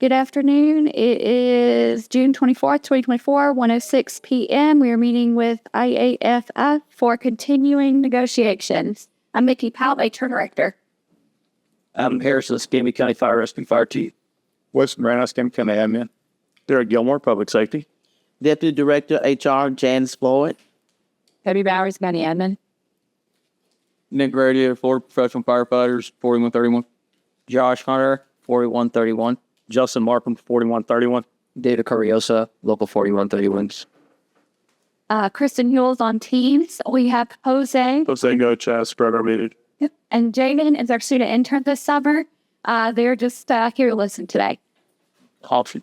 Good afternoon. It is June 24th, 2024, 1:06 p.m. We are meeting with IAFF for continuing negotiations. I'm Mickey Powell, HR Director. Adam Harrison, Escambia County Fire Rescue Fire Chief. Weston Brown, Escambia County Admin. Derek Gilmore, Public Safety. Deputy Director, HR, Janice Floyd. Debbie Bowers, County Admin. Nick Grady, Florida Professional Firefighters, 4131. Josh Hunter, 4131. Justin Markham, 4131. David Carriosa, Local 4131. Kristen Hewell's on Teams. We have Jose. Jose Go, Chaz, Spreader Muted. And Jaden is our student intern this summer. They're just here to listen today. Option.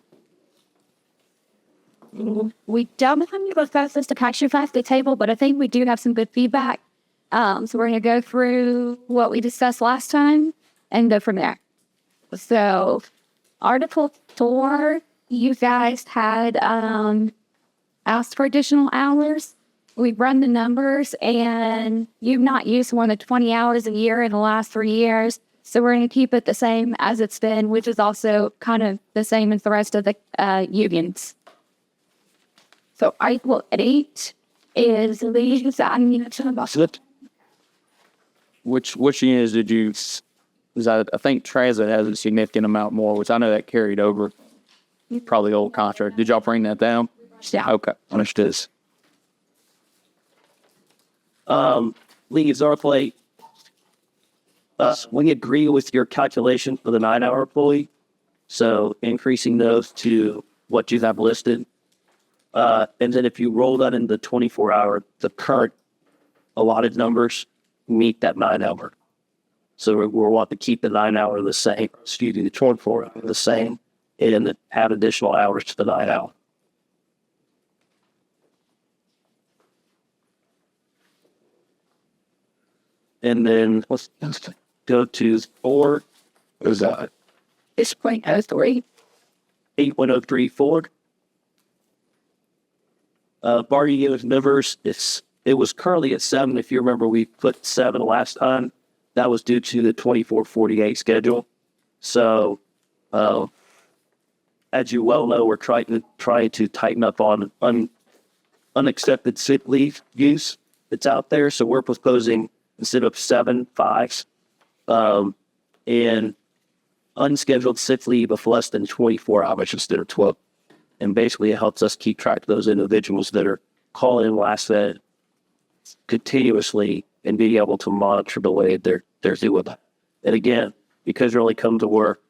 We don't have any proposals to catch you off the table, but I think we do have some good feedback. So we're going to go through what we discussed last time and go from there. So Article 4, you guys had asked for additional hours. We've run the numbers, and you've not used more than 20 hours a year in the last 3 years. So we're going to keep it the same as it's been, which is also kind of the same as the rest of the unions. So Article 8 is leaves. Which units did you? Because I think transit has a significant amount more, which I know that carried over. Probably old contract. Did y'all bring that down? Yeah. Okay, understood. Leaves Article 8. We agree with your calculation for the 9-hour employee. So increasing those to what you have listed. And then if you roll that into 24-hour, the current allotted numbers meet that 9-hour. So we want to keep the 9-hour the same, the 24-hour the same, and add additional hours to the 9-hour. And then let's go to 4. What is that? It's 0.03. 8.03 forward. Bargaining unit members, it was currently at 7. If you remember, we put 7 last time. That was due to the 24/48 schedule. So, as you well know, we're trying to tighten up on unaccepted sick leave use that's out there. So we're proposing instead of 7, 5, and unscheduled sick leave of less than 24 hours instead of 12. And basically, it helps us keep track of those individuals that are calling in last minute continuously and being able to monitor the way they're doing that. And again, because you only come to work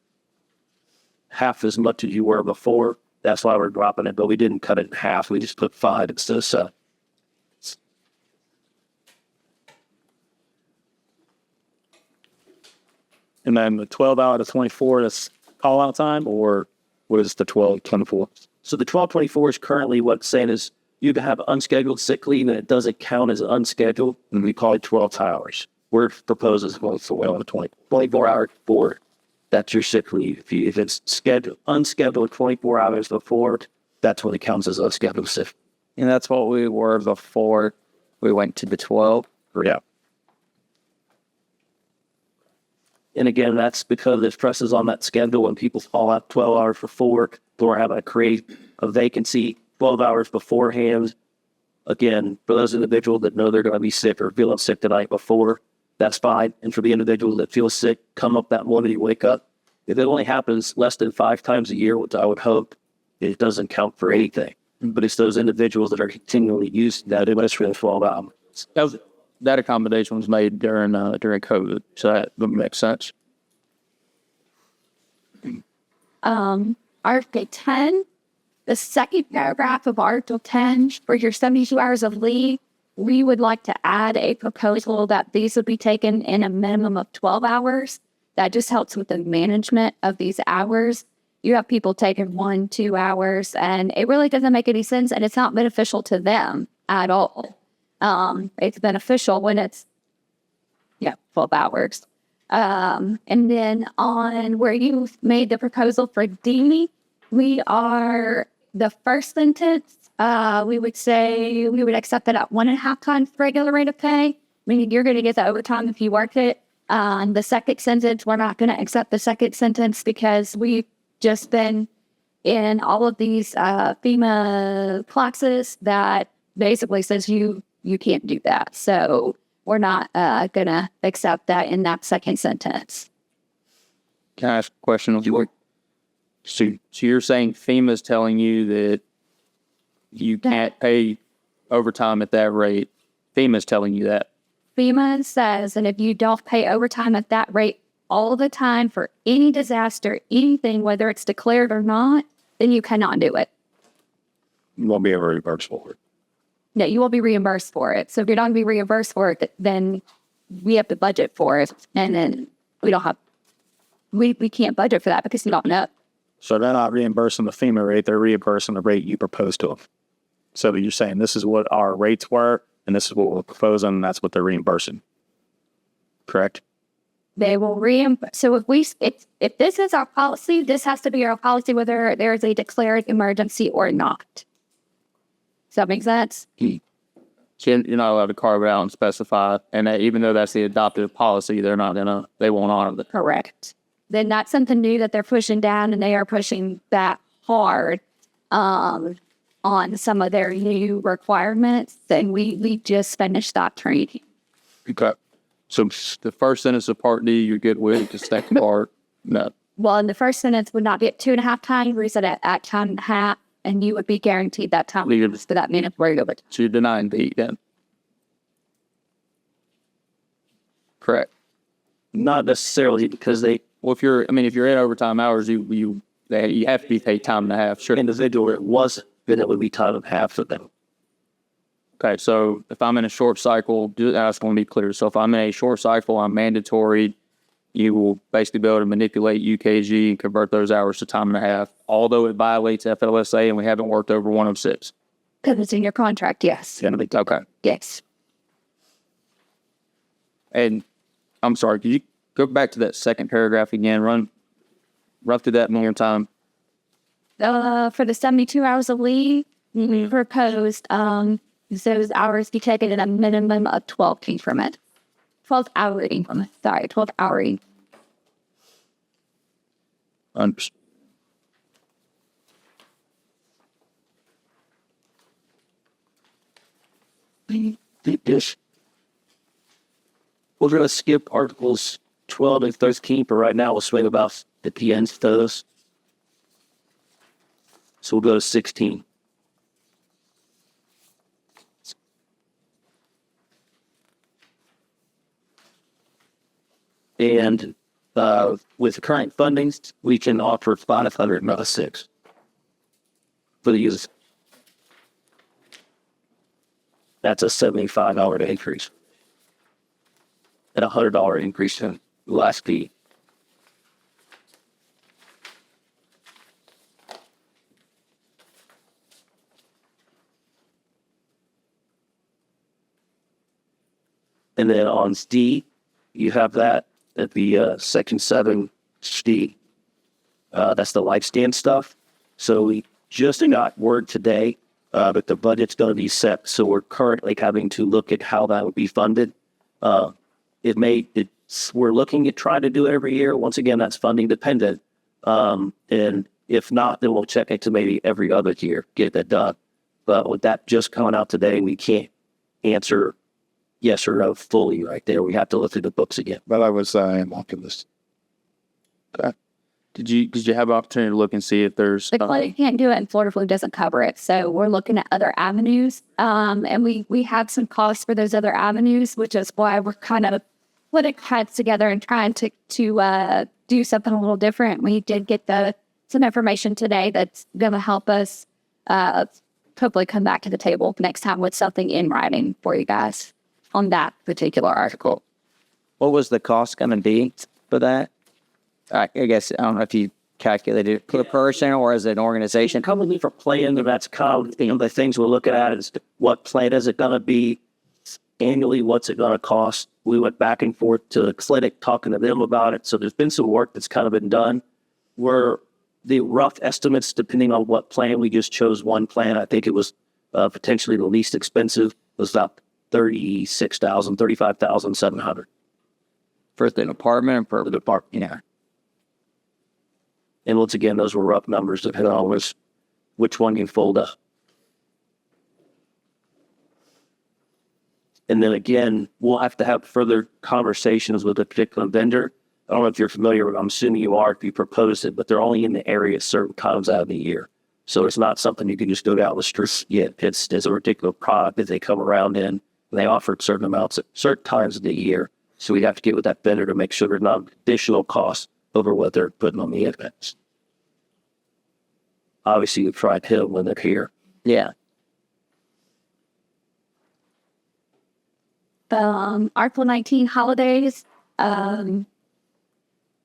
half as much as you were before, that's why we're dropping it. But we didn't cut it in half. We just put 5 instead of 7. And then the 12 out of 24, that's call out time, or what is the 12/24? So the 12/24 is currently what it's saying is you can have unscheduled sick leave and it doesn't count as unscheduled, and we call it 12 hours. We're proposing going for 24 hours before. That's your sick leave. If it's unscheduled 24 hours before, that's when it counts as unscheduled sick. And that's what we were before we went to the 12. Yeah. And again, that's because it stresses on that schedule when people fall out 12 hours before, or having to create a vacancy 12 hours beforehand. Again, for those individuals that know they're going to be sick or feeling sick the night before, that's fine. And for the individuals that feel sick, come up that morning, you wake up. If it only happens less than 5 times a year, which I would hope, it doesn't count for anything. But it's those individuals that are continually using that for 12 hours. That accommodation was made during COVID, so that would make sense. Article 10, the second paragraph of Article 10, for your 72 hours of leave, we would like to add a proposal that these would be taken in a minimum of 12 hours. That just helps with the management of these hours. You have people taking 1, 2 hours, and it really doesn't make any sense, and it's not beneficial to them at all. It's beneficial when it's 12 hours. And then on where you made the proposal for D, we are the first sentence, we would say we would accept it at 1.5 times the regular rate of pay, meaning you're going to get the overtime if you work it. The second sentence, we're not going to accept the second sentence because we just been in all of these FEMA classes that basically says you can't do that. So we're not going to accept that in that second sentence. Can I ask a question? So you're saying FEMA's telling you that you can't pay overtime at that rate? FEMA's telling you that? FEMA says that if you don't pay overtime at that rate all the time for any disaster, anything, whether it's declared or not, then you cannot do it. You won't be able to reimburse for it. No, you will be reimbursed for it. So if you're not going to be reimbursed for it, then we have to budget for it. And then we can't budget for that because we don't know. So they're not reimbursing the FEMA rate, they're reimbursing the rate you proposed to them. So you're saying this is what our rates were, and this is what we're proposing, and that's what they're reimbursing. Correct? They will reimburse. So if this is our policy, this has to be our policy whether there is a declared emergency or not. Does that make sense? So you're not allowed to carve it out and specify, and that even though that's the adopted policy, they won't honor it. Correct. Then that's something new that they're pushing down, and they are pushing that hard on some of their new requirements. And we just finished that training. Okay. So the first sentence of Part D, you're good with. The second part, no. Well, in the first sentence would not be at 2.5 times, we said at time and a half, and you would be guaranteed that time for that mandatory overtime. So you're denying D then? Correct. Not necessarily because they Well, if you're in overtime hours, you have to be paid time and a half. Sure. individual it wasn't, then it would be time and a half for them. Okay, so if I'm in a short cycle, that's going to be clear. So if I'm in a short cycle, I'm mandatory. You will basically be able to manipulate UKG and convert those hours to time and a half, although it violates FLSA and we haven't worked over 106. Because it's in your contract, yes. Okay. Yes. And I'm sorry, could you go back to that second paragraph again? Run through that one more time. For the 72 hours of leave, we proposed those hours be taken in a minimum of 12 increment. 12-hour increment. Sorry, 12-hour increment. We're going to skip Articles 12 and 13, but right now we'll swing about at the end of those. So we'll go to 16. And with current fundings, we can offer 506 for the users. That's a $75 increase. And a $100 increase in last fee. And then on D, you have that at the section 7 D. That's the lifespan stuff. So we just got word today that the budget's going to be set. So we're currently having to look at how that would be funded. We're looking at trying to do it every year. Once again, that's funding dependent. And if not, then we'll check into maybe every other year, get that done. But with that just coming out today, we can't answer yes or no fully right there. We have to look through the books again. But I was walking this. Okay. Did you have an opportunity to look and see if there's The clinic can't do it, and Florida Flu doesn't cover it. So we're looking at other avenues. And we have some costs for those other avenues, which is why we're kind of putting heads together and trying to do something a little different. We did get some information today that's going to help us hopefully come back to the table next time with something in writing for you guys on that particular article. What was the cost going to be for that? I guess, I don't know if you calculated it per person or as an organization. Probably for plan, that's kind of the things we're looking at is what plan is it going to be annually, what's it going to cost. We went back and forth to the clinic talking to them about it. So there's been some work that's kind of been done where the rough estimates, depending on what plan, we just chose one plan. I think it was potentially the least expensive, was about $35,700 For the department or for for the department. yeah. And once again, those were rough numbers depending on which one you fold up. And then again, we'll have to have further conversations with a particular vendor. I don't know if you're familiar with it. I'm assuming you are if you propose it, but they're only in the area certain times out of the year. So it's not something you can just go down the street. Yeah, it's a particular product that they come around in. And they offer certain amounts at certain times of the year. So we have to get with that vendor to make sure there's not additional costs over what they're putting on the events. Obviously, you try to hit them when they're here. Yeah. Article 19 holidays. I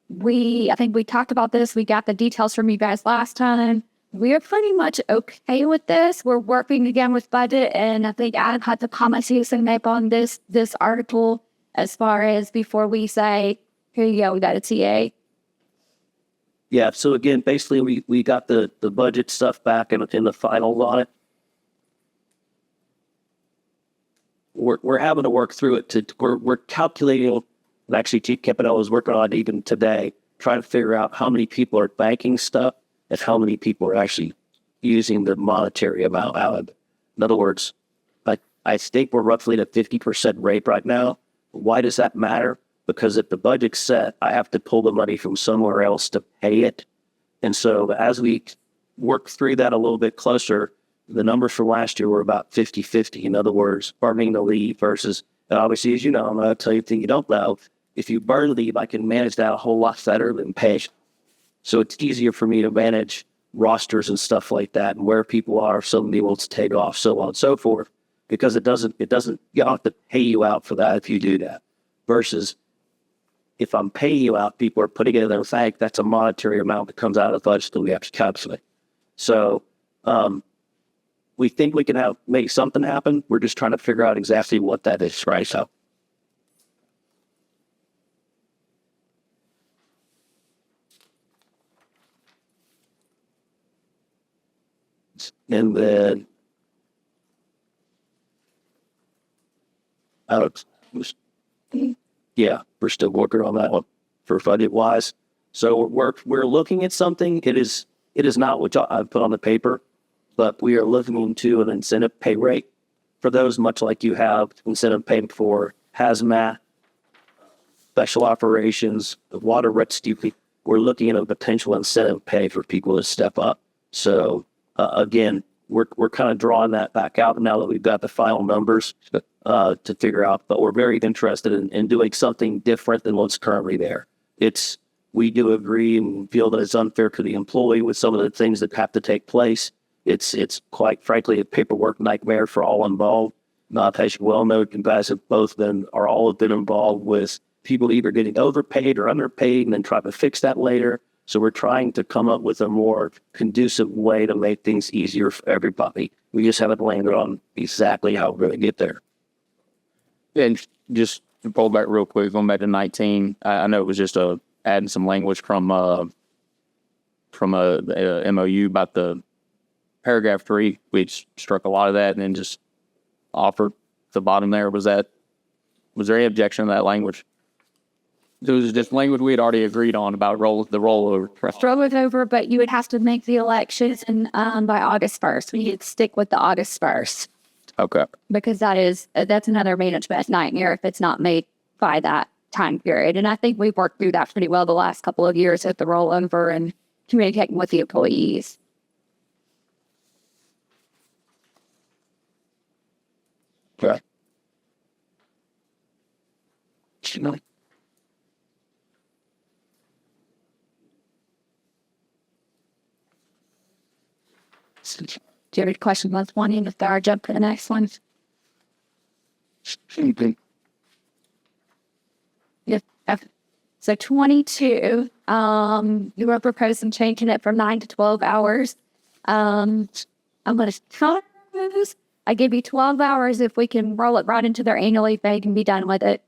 think we talked about this. We got the details from you guys last time. We're pretty much okay with this. We're working again with budget, and I think Adam had the comments he was going to make on this article as far as before we say, here you go, we got a TA. Yeah, so again, basically we got the budget stuff back in the final on it. We're having to work through it. We're calculating, and actually Chief Campanella was working on it even today, trying to figure out how many people are banking stuff and how many people are actually using the monetary amount out of it. In other words, I think we're roughly at a 50% rate right now. Why does that matter? Because if the budget's set, I have to pull the money from somewhere else to pay it. And so as we work through that a little bit closer, the numbers from last year were about 50-50. In other words, burning the leave versus, and obviously, as you know, I'm not going to tell you anything you don't know. If you burn leave, I can manage that a whole lot better than pay. So it's easier for me to manage rosters and stuff like that and where people are, if somebody wants to take off, so on and so forth, because you don't have to pay you out for that if you do that. Versus if I'm paying you out, people are putting it in their bank, that's a monetary amount that comes out of the budget that we have to calculate. So, we think we can make something happen. We're just trying to figure out exactly what that is, right? So, and then, yeah, we're still working on that one for budget wise. So we're looking at something. It is not what I've put on the paper, but we are looking into an incentive pay rate for those, much like you have incentive pay for hazmat, special operations, the water rescue. We're looking at a potential incentive pay for people to step up. So again, we're kind of drawing that back out now that we've got the final numbers to figure out. But we're very interested in doing something different than what's currently there. We do agree and feel that it's unfair to the employee with some of the things that have to take place. It's quite frankly a paperwork nightmare for all involved. Not as you well know, you guys have all have been involved with people either getting overpaid or underpaid and then try to fix that later. So we're trying to come up with a more conducive way to make things easier for everybody. We just haven't landed on exactly how we're going to get there. And just to pull back real quick, going back to 19, I know it was just adding some language from a MOU about the paragraph 3, which struck a lot of that and then just offered the bottom there. Was there any objection to that language? It was just language we had already agreed on about the rollover. Throw it over, but you would have to make the elections by August 1st. We need to stick with the August 1st. Okay. Because that's another management nightmare if it's not made by that time period. And I think we've worked through that pretty well the last couple of years at the rollover and communicating with the employees. Okay. Do you have any questions on one end before I jump to the next one? Yeah. So 22, you were proposing changing it from 9 to 12 hours. I'm going to try this. I give you 12 hours. If we can roll it right into their annual leave, they can be done with it.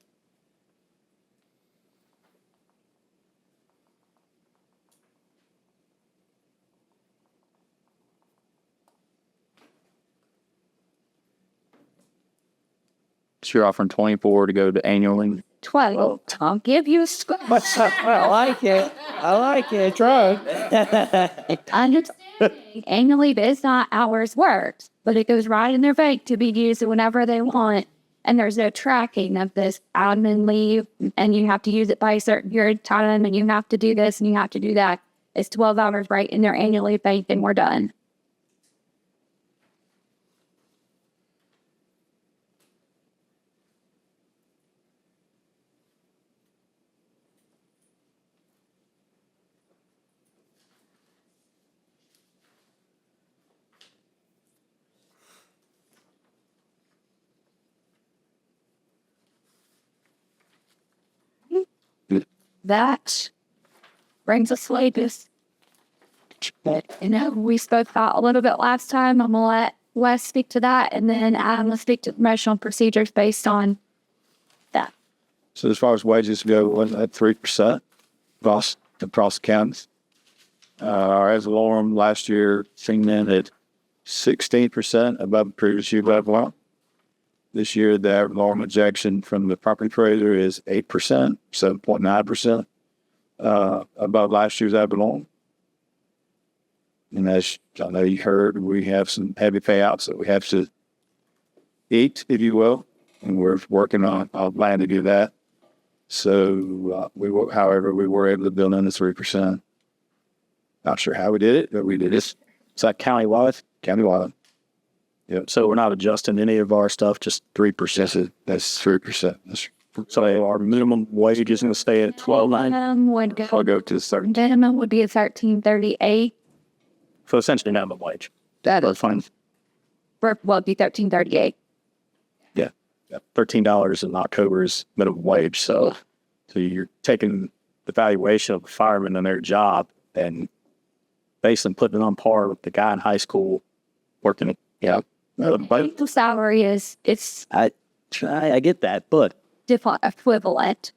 So you're offering 24 to go to annually. 12. I'll give you a score. I like it. I like it. Try. Understanding annual leave is not hours worked, but it goes right in their bank to be used whenever they want. And there's no tracking of this admin leave, and you have to use it by a certain period of time, and you have to do this and you have to do that. It's 12 hours right in their annual leave bank, and we're done. That brings us to latest. We spoke about a little bit last time. I'm going to let Wes speak to that, and then Adam will speak to promotional procedures based on that. So as far as wages go, wasn't that 3% across counties? Our ad valorem last year came in at 16% above the previous year ad valorem. This year, the ad valorem ejection from the property appraiser is 8%, 7.9% above last year's ad valorem. And as I know you heard, we have some heavy payouts that we have to eat, if you will, and we're working on a plan to do that. So however, we were able to build in the 3%. Not sure how we did it, but we did it. Is that countywide? Countywide. Yep. So we're not adjusting any of our stuff, just 3%. That's 3%. So our minimum wage is going to stay at 12.9. I'll go to the 13. Minimum would be $13.38. So essentially minimum wage. That That's fine. Well, it'd be $13.38. Yeah. $13 in October is minimum wage. So you're taking the valuation of a fireman and their job and basically putting it on par with the guy in high school working. Yeah. The salary is I get that, but equivalent.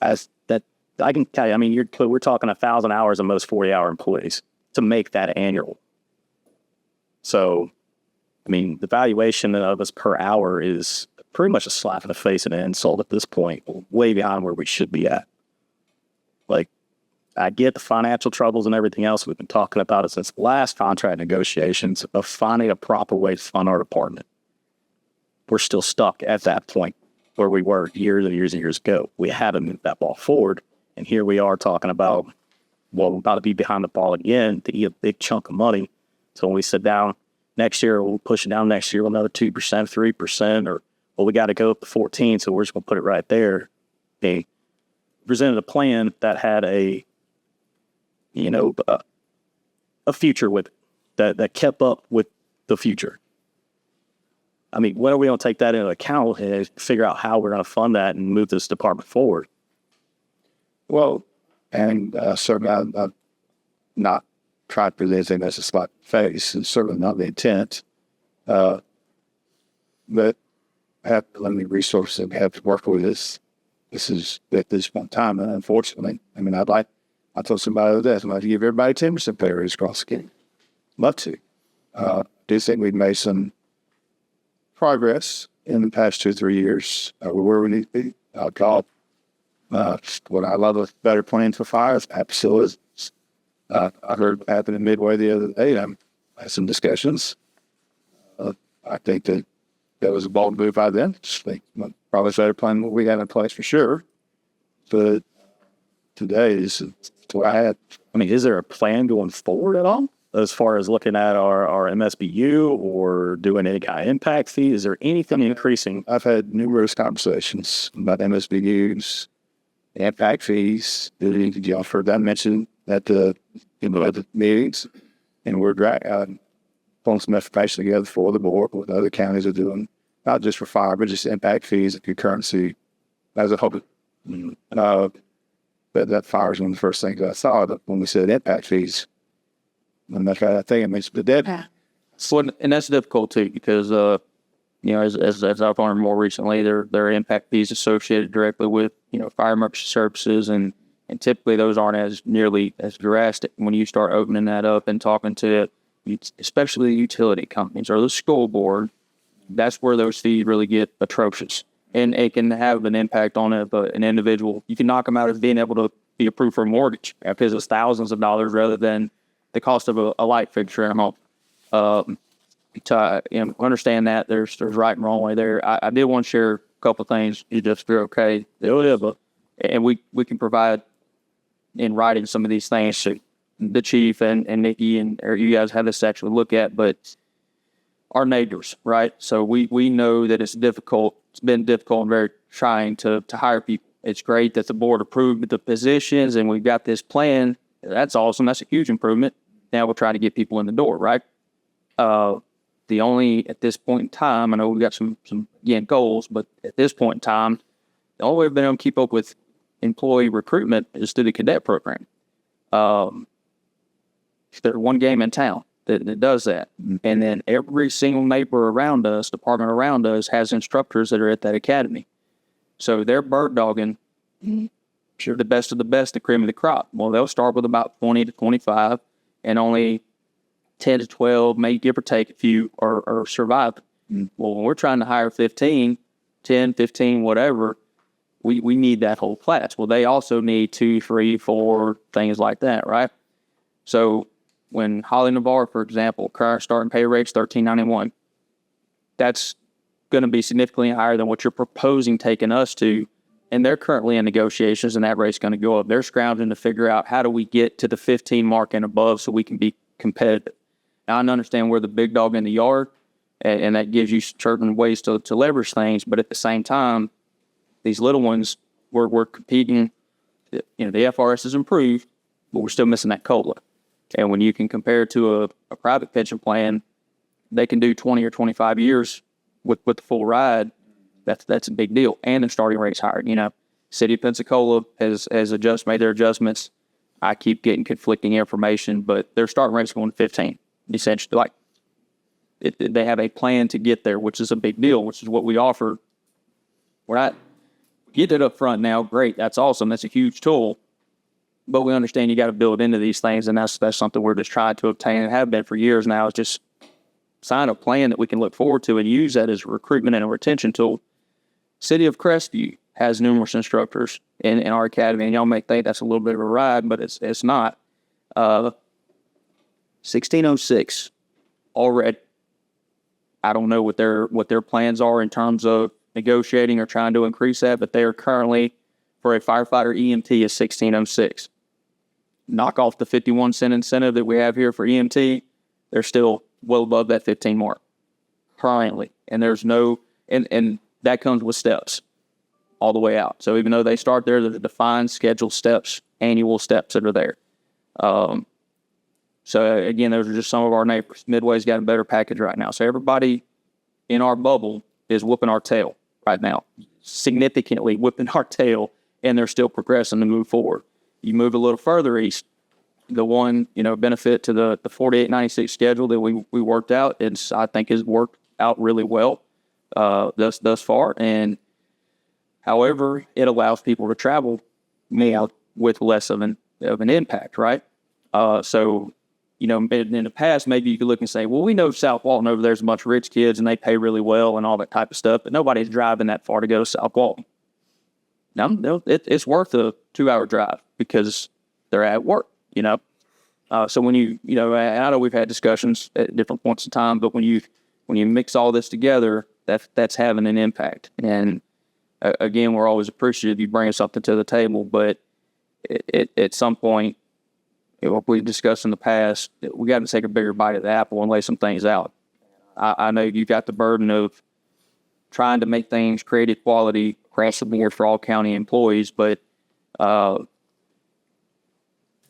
as that I can tell you, I mean, we're talking 1,000 hours of most 40-hour employees to make that annual. So, I mean, the valuation of us per hour is pretty much a slap in the face and an insult at this point, way behind where we should be at. Like, I get the financial troubles and everything else. We've been talking about it since the last contract negotiations of finding a proper way to fund our department. We're still stuck at that point where we were years and years and years ago. We haven't moved that ball forward. And here we are talking about, well, we're about to be behind the ball again to eat a big chunk of money. So when we sit down next year, we'll push it down next year with another 2%, 3%, or, well, we got to go up to 14, so we're just going to put it right there. They presented a plan that had a future with it, that kept up with the future. I mean, when are we going to take that into account and figure out how we're going to fund that and move this department forward? Well, and certainly I'm not trying to present anything that's a slap face. It's certainly not the intent. But have limited resources that we have to work with this. This is at this point in time, and unfortunately, I mean, I told somebody the other day, I'd like to give everybody 10% pay raise across the game. Love to. Do think we've made some progress in the past 2 or 3 years. We're where we need to be. I'll call what I love a better plan for fires. Absolutely. I heard it happen in Midway the other day. I had some discussions. I think that was a bold move by them. Probably a better plan than what we had in place for sure. But today is what I had. I mean, is there a plan going forward at all as far as looking at our MSBU or doing any kind of impact fee? Is there anything increasing? I've had numerous conversations about MSBUs, impact fees. Did y'all heard that mentioned at the meetings? And we're pulling some information together for the board, what other counties are doing, not just for fire, but just impact fees and concurrency as a whole. That fire is one of the first things I saw when we said impact fees. And that's right, I think it makes the dead. So, and that's difficult too, because, as I've learned more recently, there are impact fees associated directly with, fire emergency services, and typically those aren't as nearly as drastic when you start opening that up and talking to, especially the utility companies or the school board. That's where those fees really get atrocious, and it can have an impact on an individual. You can knock them out as being able to be approved for a mortgage because it's thousands of dollars rather than the cost of a light fixture in a home. To understand that there's right and wrong way there. I did want to share a couple of things. You just feel okay. And we can provide in writing some of these things to the chief and Nikki or you guys have this to actually look at, but our neighbors, right? So we know that it's difficult. It's been difficult and very trying to hire people. It's great that the board approved the positions and we've got this plan. That's awesome. That's a huge improvement. Now we're trying to get people in the door, right? The only, at this point in time, I know we've got some again, goals, but at this point in time, the only way we've been able to keep up with employee recruitment is through the cadet program. There's one game in town that does that. And then every single neighbor around us, department around us, has instructors that are at that academy. So they're bird dogging the best of the best, the cream of the crop. Well, they'll start with about 20 to 25 and only 10 to 12, maybe give or take a few, or survive. Well, when we're trying to hire 15, 10, 15, whatever, we need that whole class. Well, they also need 2, 3, 4, things like that, right? So when Holly Navarre, for example, current starting pay rate's $13.91, that's going to be significantly higher than what you're proposing taking us to. And they're currently in negotiations, and that rate's going to go up. They're scrounging to figure out how do we get to the 15 mark and above so we can be competitive. Now, I understand we're the big dog in the yard, and that gives you certain ways to leverage things. But at the same time, these little ones, we're competing. The FRS has improved, but we're still missing that COLA. And when you can compare to a private pension plan, they can do 20 or 25 years with the full ride. That's a big deal. And the starting rate's higher. City of Pensacola has made their adjustments. I keep getting conflicting information, but their starting rate's going to 15. Essentially, they have a plan to get there, which is a big deal, which is what we offer. We're not get it up front now. Great. That's awesome. That's a huge tool. But we understand you got to build into these things, and that's something we're just trying to obtain and have been for years now. Is just sign a plan that we can look forward to and use that as a recruitment and a retention tool. City of Crestview has numerous instructors in our academy, and y'all may think that's a little bit of a ride, but it's not. 1606 already. I don't know what their plans are in terms of negotiating or trying to increase that, but they are currently, for a firefighter EMT, is 1606. Knock off the 51-cent incentive that we have here for EMT, they're still well above that 15 mark currently. And there's no, and that comes with steps all the way out. So even though they start there, there's defined scheduled steps, annual steps that are there. So again, those are just some of our neighbors. Midway's got a better package right now. So everybody in our bubble is whooping our tail right now, significantly whipping our tail, and they're still progressing to move forward. You move a little further east, the one, benefit to the 4896 schedule that we worked out, I think has worked out really well thus far. And however, it allows people to travel with less of an impact, right? So, in the past, maybe you could look and say, well, we know South Walton over there's a bunch of rich kids and they pay really well and all that type of stuff, but nobody's driving that far to go to South Walton. Now, it's worth a 2-hour drive because they're at work, So when I know we've had discussions at different points in time, but when you mix all this together, that's having an impact. And again, we're always appreciative you bringing something to the table, but at some point, what we've discussed in the past, we got to take a bigger bite of the apple and lay some things out. I know you've got the burden of trying to make things create equality across the board for all county employees, but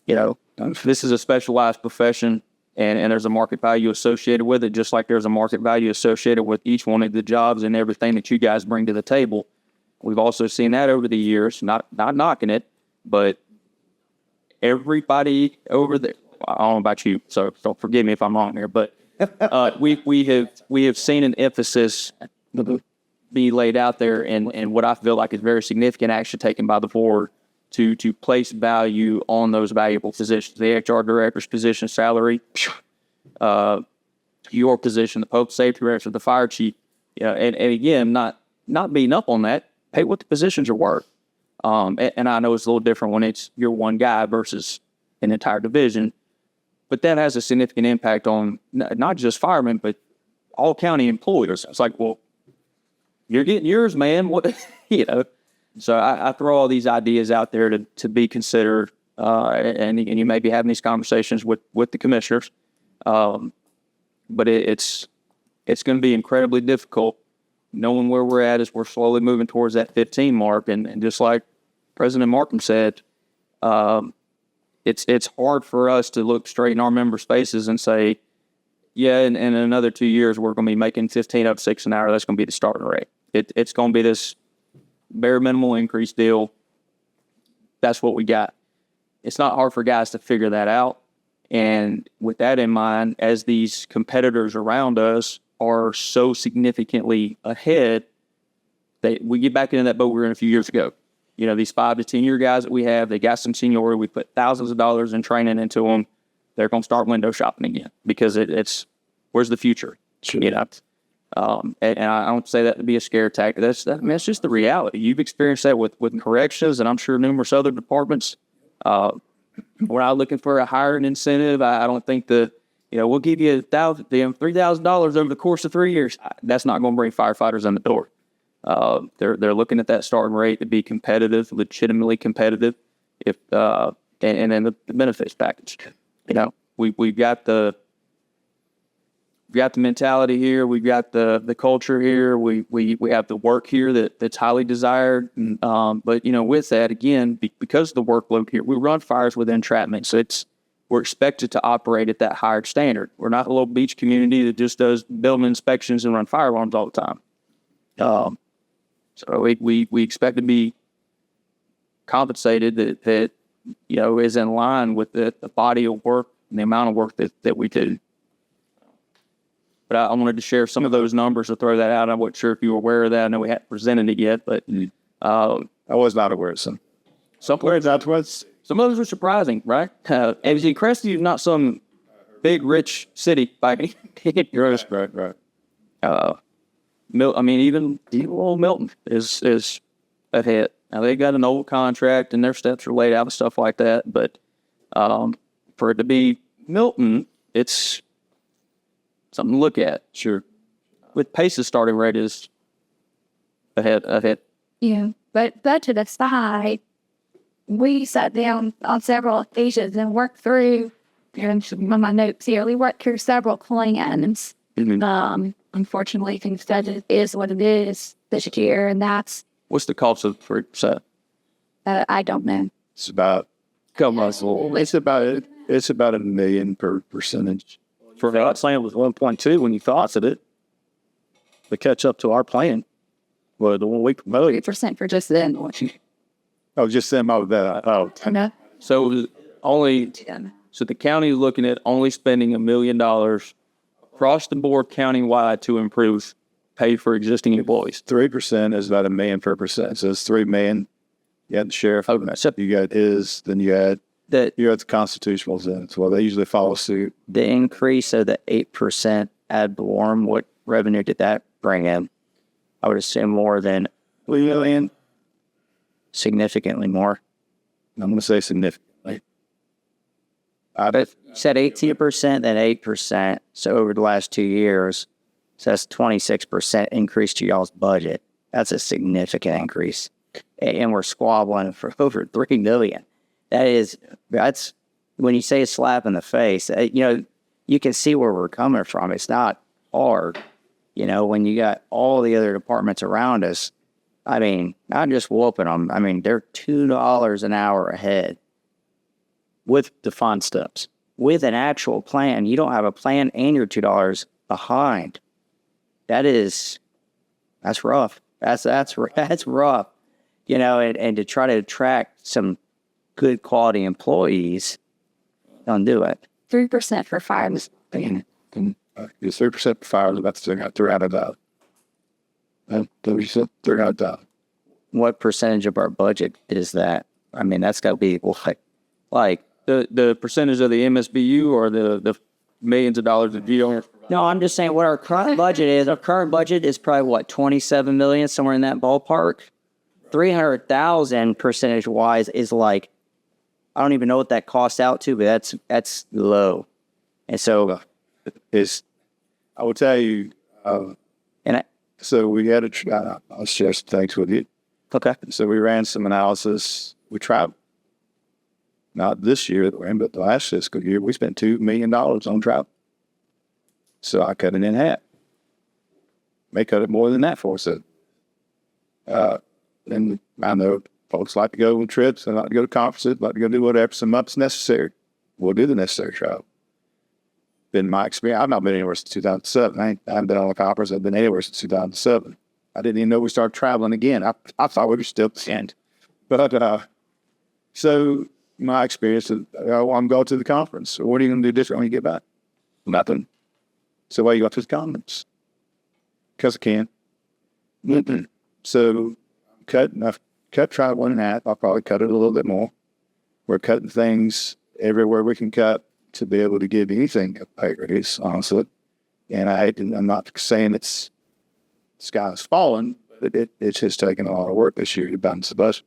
this is a specialized profession, and there's a market value associated with it, just like there's a market value associated with each one of the jobs and everything that you guys bring to the table. We've also seen that over the years, not knocking it, but everybody over there, I don't know about you, so don't forgive me if I'm wrong here, but we have seen an emphasis be laid out there, and what I feel like is very significant action taken by the board to place value on those valuable positions. The HR director's position salary, your position, the public safety director, the fire chief, and again, not beating up on that. Pay what the positions are worth. And I know it's a little different when it's you're one guy versus an entire division, but that has a significant impact on not just firemen, but all county employees. It's like, well, you're getting yours, man. What, you know? So I throw all these ideas out there to be considered, and you may be having these conversations with the commissioners, but it's going to be incredibly difficult knowing where we're at as we're slowly moving towards that 15 mark. And just like President Markham said, it's hard for us to look straight in our members' faces and say, yeah, in another 2 years, we're going to be making 15.06 an hour. That's going to be the starting rate. It's going to be this bare minimal increase deal. That's what we got. It's not hard for guys to figure that out. And with that in mind, as these competitors around us are so significantly ahead, we get back into that boat we were in a few years ago. You know, these 5 to 10 year guys that we have, they got some seniority. We put thousands of dollars in training into them. They're going to start window shopping again because it's where's the future? Sure. You know, and I don't say that to be a scare tactic. That's just the reality. You've experienced that with corrections, and I'm sure numerous other departments. We're not looking for a hiring incentive. I don't think we'll give you $3,000 over the course of 3 years. That's not going to bring firefighters in the door. They're looking at that starting rate to be competitive, legitimately competitive. If and then the benefits package. You know, we've got the mentality here. We've got the culture here. We have the work here that's highly desired. But you know, with that again, because of the workload here, we run fires with entrapment, so we're expected to operate at that higher standard. We're not a little beach community that just does building inspections and run fire alarms all the time. So we expect to be compensated that you know is in line with the body of work and the amount of work that we do. But I wanted to share some of those numbers to throw that out. I wasn't sure if you were aware of that. I know we hadn't presented it yet, but I was not aware of some. some of those were surprising, right? As you Crestview is not some big rich city by any means. Right. Even old Milton is ahead. Now they got an old contract and their steps are laid out and stuff like that. But for it to be Milton, it's something to look at. Sure. with Pace's starting rate is ahead. Yeah, but to the side, we sat down on several occasions and worked through, and on my notes here, we worked through several plans. Unfortunately, things that is what it is this year, and that's, What's the cost of 3%? I don't know. It's about it's about $1 million per percentage. For that plan was 1.2 when you thought of it. To catch up to our plan. Well, the one we promoted. 3% for just then. Oh, just them over that. Oh, No. So so the county is looking at only spending $1 million across the board countywide to improve pay for existing employees. 3% is about $1 million per percent. So it's $3 million. You had the sheriff. Okay. You got then you had The the constitutionals in as well. They usually follow suit. the increase of the 8% ad valorem, what revenue did that bring in? I would assume more than And significantly more. I'm going to say significantly. But you said 18%, then 8%. So over the last 2 years, so that's 26% increase to y'all's budget. That's a significant increase. And we're squabbling for over $3 million. That's when you say a slap in the face, you can see where we're coming from. It's not hard. When you got all the other departments around us, I mean, not just whooping them. I mean, they're $2 an hour ahead. With defined steps. With an actual plan. You don't have a plan and you're $2 behind. That's rough. That's rough. And to try to attract some good quality employees, don't do it. 3% for firemen. It's 3% for fires. That's $300,000. And 30%, $300,000. What percentage of our budget is that? I mean, that's got to be like The percentage of the MSBU or the millions of dollars that you don't. No, I'm just saying what our current budget is. Our current budget is probably, 27 million, somewhere in that ballpark? 300,000 percentage wise is like, I don't even know what that costs out to, but that's low. And so, I will tell you, and so we had I'll share some things with you. okay. So we ran some analysis. We tried, not this year, but the last fiscal year, we spent $2 million on travel. So I cut it in half. May cut it more than that for us. And I know folks like to go on trips, they like to go to conferences, like to go do whatever, some ups necessary. We'll do the necessary travel. Been my experience. I've not been anywhere since 2007. I haven't been on a conference. I've been anywhere since 2007. I didn't even know we started traveling again. I thought we were still at the end. But so my experience is, I'm going to the conference. So what are you going to do different when you get back? Nothing. So why are you going to the conference? Because I can. So I've cut travel in half. I'll probably cut it a little bit more. We're cutting things everywhere we can cut to be able to give anything a pay raise, honestly. And I'm not saying the sky's falling, but it's just taking a lot of work this year to balance the budget.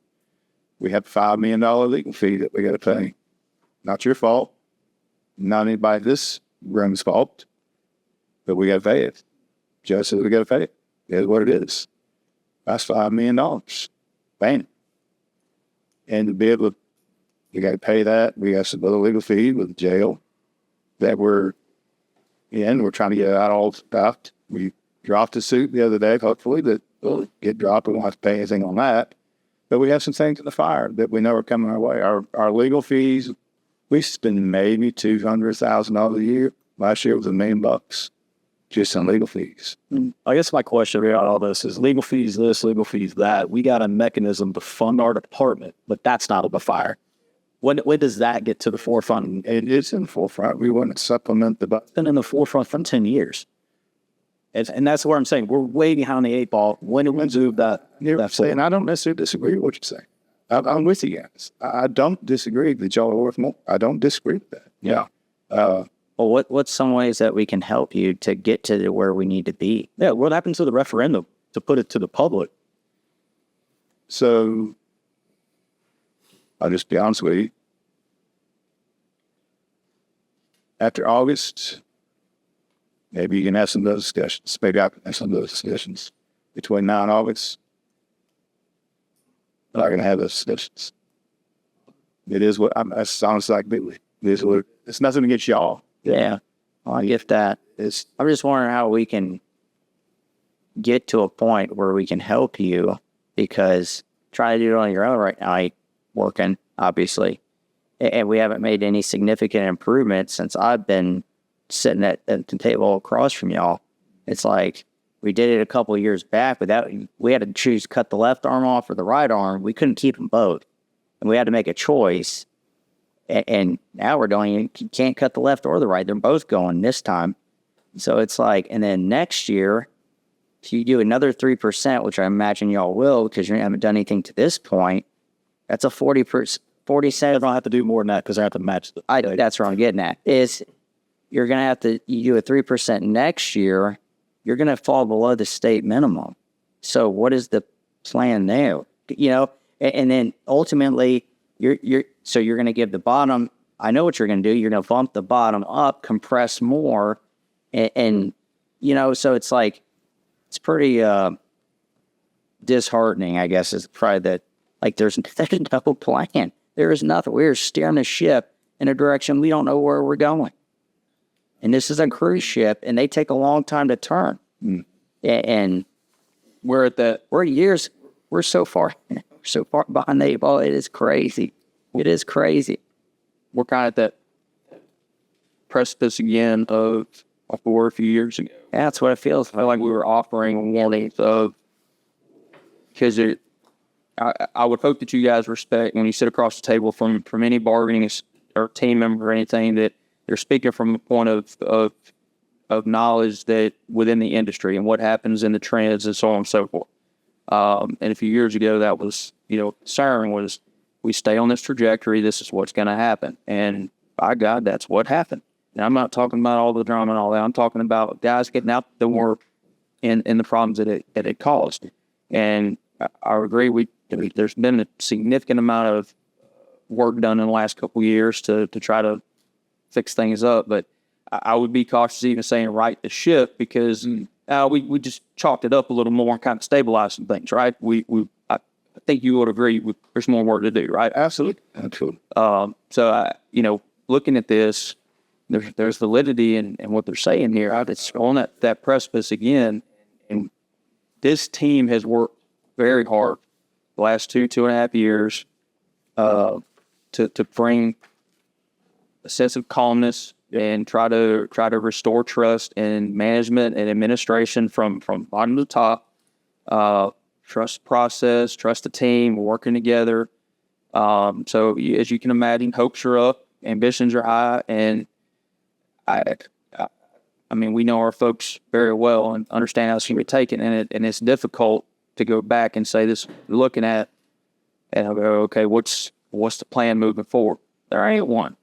We have a $5 million legal fee that we got to pay. Not your fault. Not anybody in this room's fault. But we got to pay it. Judge says we got to pay it. It is what it is. That's $5 million. Bang. And to be able to, you got to pay that. We got some other legal fees with jail that we're in. We're trying to get out all the stuff. We dropped a suit the other day, hopefully, that will get dropped. We won't have to pay anything on that. But we have some things in the fire that we know are coming our way. Our legal fees, we spend maybe $200,000 a year. Last year it was $1 million just on legal fees. I guess my question about all this is legal fees this, legal fees that. We got a mechanism to fund our department, but that's not a fire. When does that get to the forefront? It's in the forefront. We want to supplement the budget. It's been in the forefront for 10 years. And that's where I'm saying we're way behind the 8 ball. When do we do that? And I don't necessarily disagree with what you're saying. I'm with you guys. I don't disagree that y'all are worth more. I don't disagree with that. Yeah. Well, what's some ways that we can help you to get to where we need to be? Yeah, what happened to the referendum to put it to the public? So I'll just be honest with you. After August, maybe you can have some of those discussions. Maybe I can have some of those discussions. Between now and August, I'm not going to have those discussions. It is what it sounds like. It is what it's nothing against y'all. Yeah, well, I get that. I'm just wondering how we can get to a point where we can help you, because trying to do it on your own right now ain't working, obviously. And we haven't made any significant improvements since I've been sitting at the table across from y'all. It's like we did it a couple of years back, but we had to choose cut the left arm off or the right arm. We couldn't keep them both. And we had to make a choice. And now we're doing, you can't cut the left or the right. They're both going this time. So it's like, and then next year, if you do another 3%, which I imagine y'all will because you haven't done anything to this point, that's a 40%. I don't have to do more than that because I have to match the. That's where I'm getting at. Is you're going to have to, you do a 3% next year, you're going to fall below the state minimum. So what is the plan there? You know, and then ultimately, you're going to give the bottom, I know what you're going to do. You're going to bump the bottom up, compress more. And, you know, so it's like, it's pretty disheartening, I guess, is probably that, like, there's no plan. There is nothing. We're steering the ship in a direction we don't know where we're going. And this is a cruise ship, and they take a long time to turn. And we're so far behind the 8 ball. It is crazy. It is crazy. We're kind of at that precipice again of like we were a few years ago. Yeah, that's what it feels I feel like we were offering warnings of, because I would hope that you guys respect when you sit across the table from any bargaining or team member or anything, that they're speaking from a point of knowledge that within the industry and what happens in the trends and so on and so forth. And a few years ago, that was, concern was, we stay on this trajectory, this is what's going to happen. And by God, that's what happened. And I'm not talking about all the drama and all that. I'm talking about guys getting out the door and the problems that it caused. And I agree, there's been a significant amount of work done in the last couple of years to try to fix things up. But I would be cautious even saying right the ship, because we just chalked it up a little more and kind of stabilized some things, right? I think you would agree there's more work to do, right? Absolutely. Absolutely. So looking at this, there's validity in what they're saying here. It's on that precipice again, and this team has worked very hard the last 2.5 years to bring a sense of calmness and try to restore trust in management and administration from bottom to top. Trust the process, trust the team, working together. So as you can imagine, hopes are up, ambitions are high, and I mean, we know our folks very well and understand how it's going to be taken, and it's difficult to go back and say this, looking at, and I'll go, okay, what's the plan moving forward? There ain't one.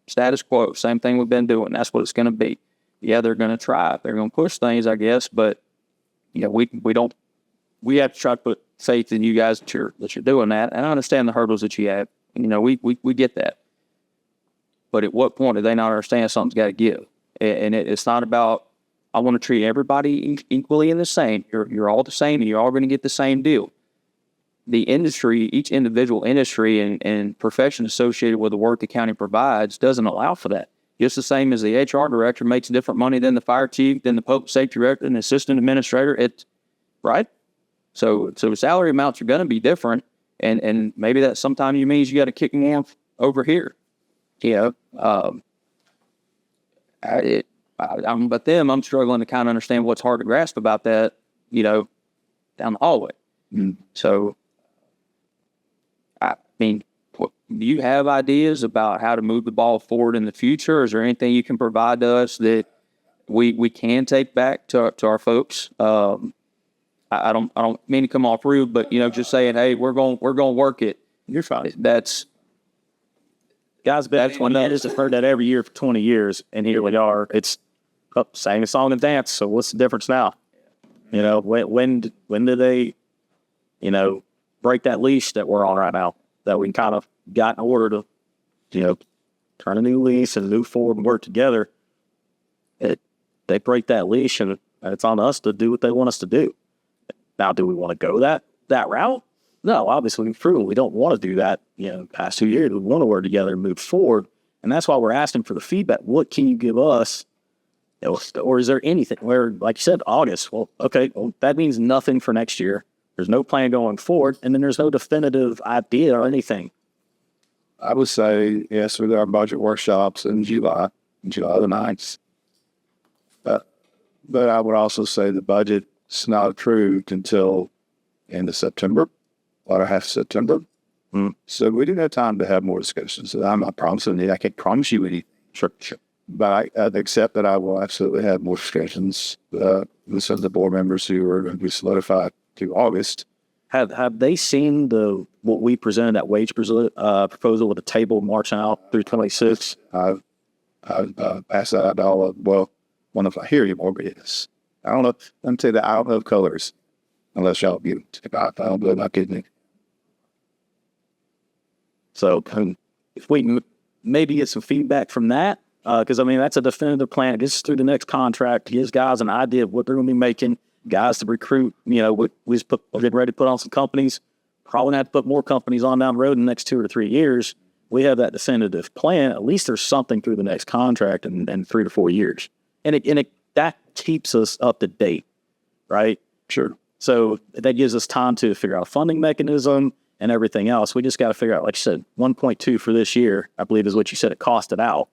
Status quo, same thing we've been doing. That's what it's going to be. Yeah, they're going to try. They're going to push things, I guess, but we have to try to put faith in you guys that you're doing that. And I understand the hurdles that you have. We get that. But at what point do they not understand something's got to give? And it's not about, I want to treat everybody equally and the same. You're all the same, and you're all going to get the same deal. The industry, each individual industry and profession associated with the work the county provides doesn't allow for that. Just the same as the HR director makes different money than the fire chief, than the public safety director, and the assistant administrator. It's right. So salary amounts are going to be different, and maybe that sometimes means you got to kick more over here. But I'm struggling to kind of understand what's hard to grasp about that, down the hallway. So, I mean, do you have ideas about how to move the ball forward in the future? Is there anything you can provide to us that we can take back to our folks? I don't mean to come off rude, but just saying, hey, we're going to work it. You're fine. That's one that is. I've heard that every year for 20 years, and here we are. It's sang a song and dance. So what's the difference now? When do they, break that leash that we're on right now? That we kind of got in order to, turn a new lease and move forward and work together. They break that leash, and it's on us to do what they want us to do. Now, do we want to go that route? No, obviously we've proven we don't want to do that. Past 2 years, we want to work together and move forward. And that's why we're asking for the feedback. What can you give us? Or is there anything where, like you said, August, that means nothing for next year. There's no plan going forward, and then there's no definitive idea or anything. I would say, yes, with our budget workshops in July the 9th. But I would also say the budget's not approved until end of September, latter half of September. So we didn't have time to have more discussions. I'm not promising it. I can't promise you anything. Sure. But I accept that I will absolutely have more discussions with some of the board members who are going to be solidified to August. Have they seen what we presented, that wage proposal with a table marching out through 26? I've passed that out to all of, one of I hear you more, but yes. I don't know. Let me tell you that I don't have colors unless y'all get it. I don't know about kidding. So if we can maybe get some feedback from that, because that's a definitive plan. It gets through the next contract, gives guys an idea of what they're going to be making, guys to recruit. We're getting ready to put on some companies. Probably have to put more companies on down the road in the next 2 or 3 years. We have that definitive plan. At least there's something through the next contract and 3 to 4 years. And that keeps us up to date, right? Sure. So that gives us time to figure out a funding mechanism and everything else. We just got to figure out, like you said, 1.2 for this year, I believe is what you said it costed out.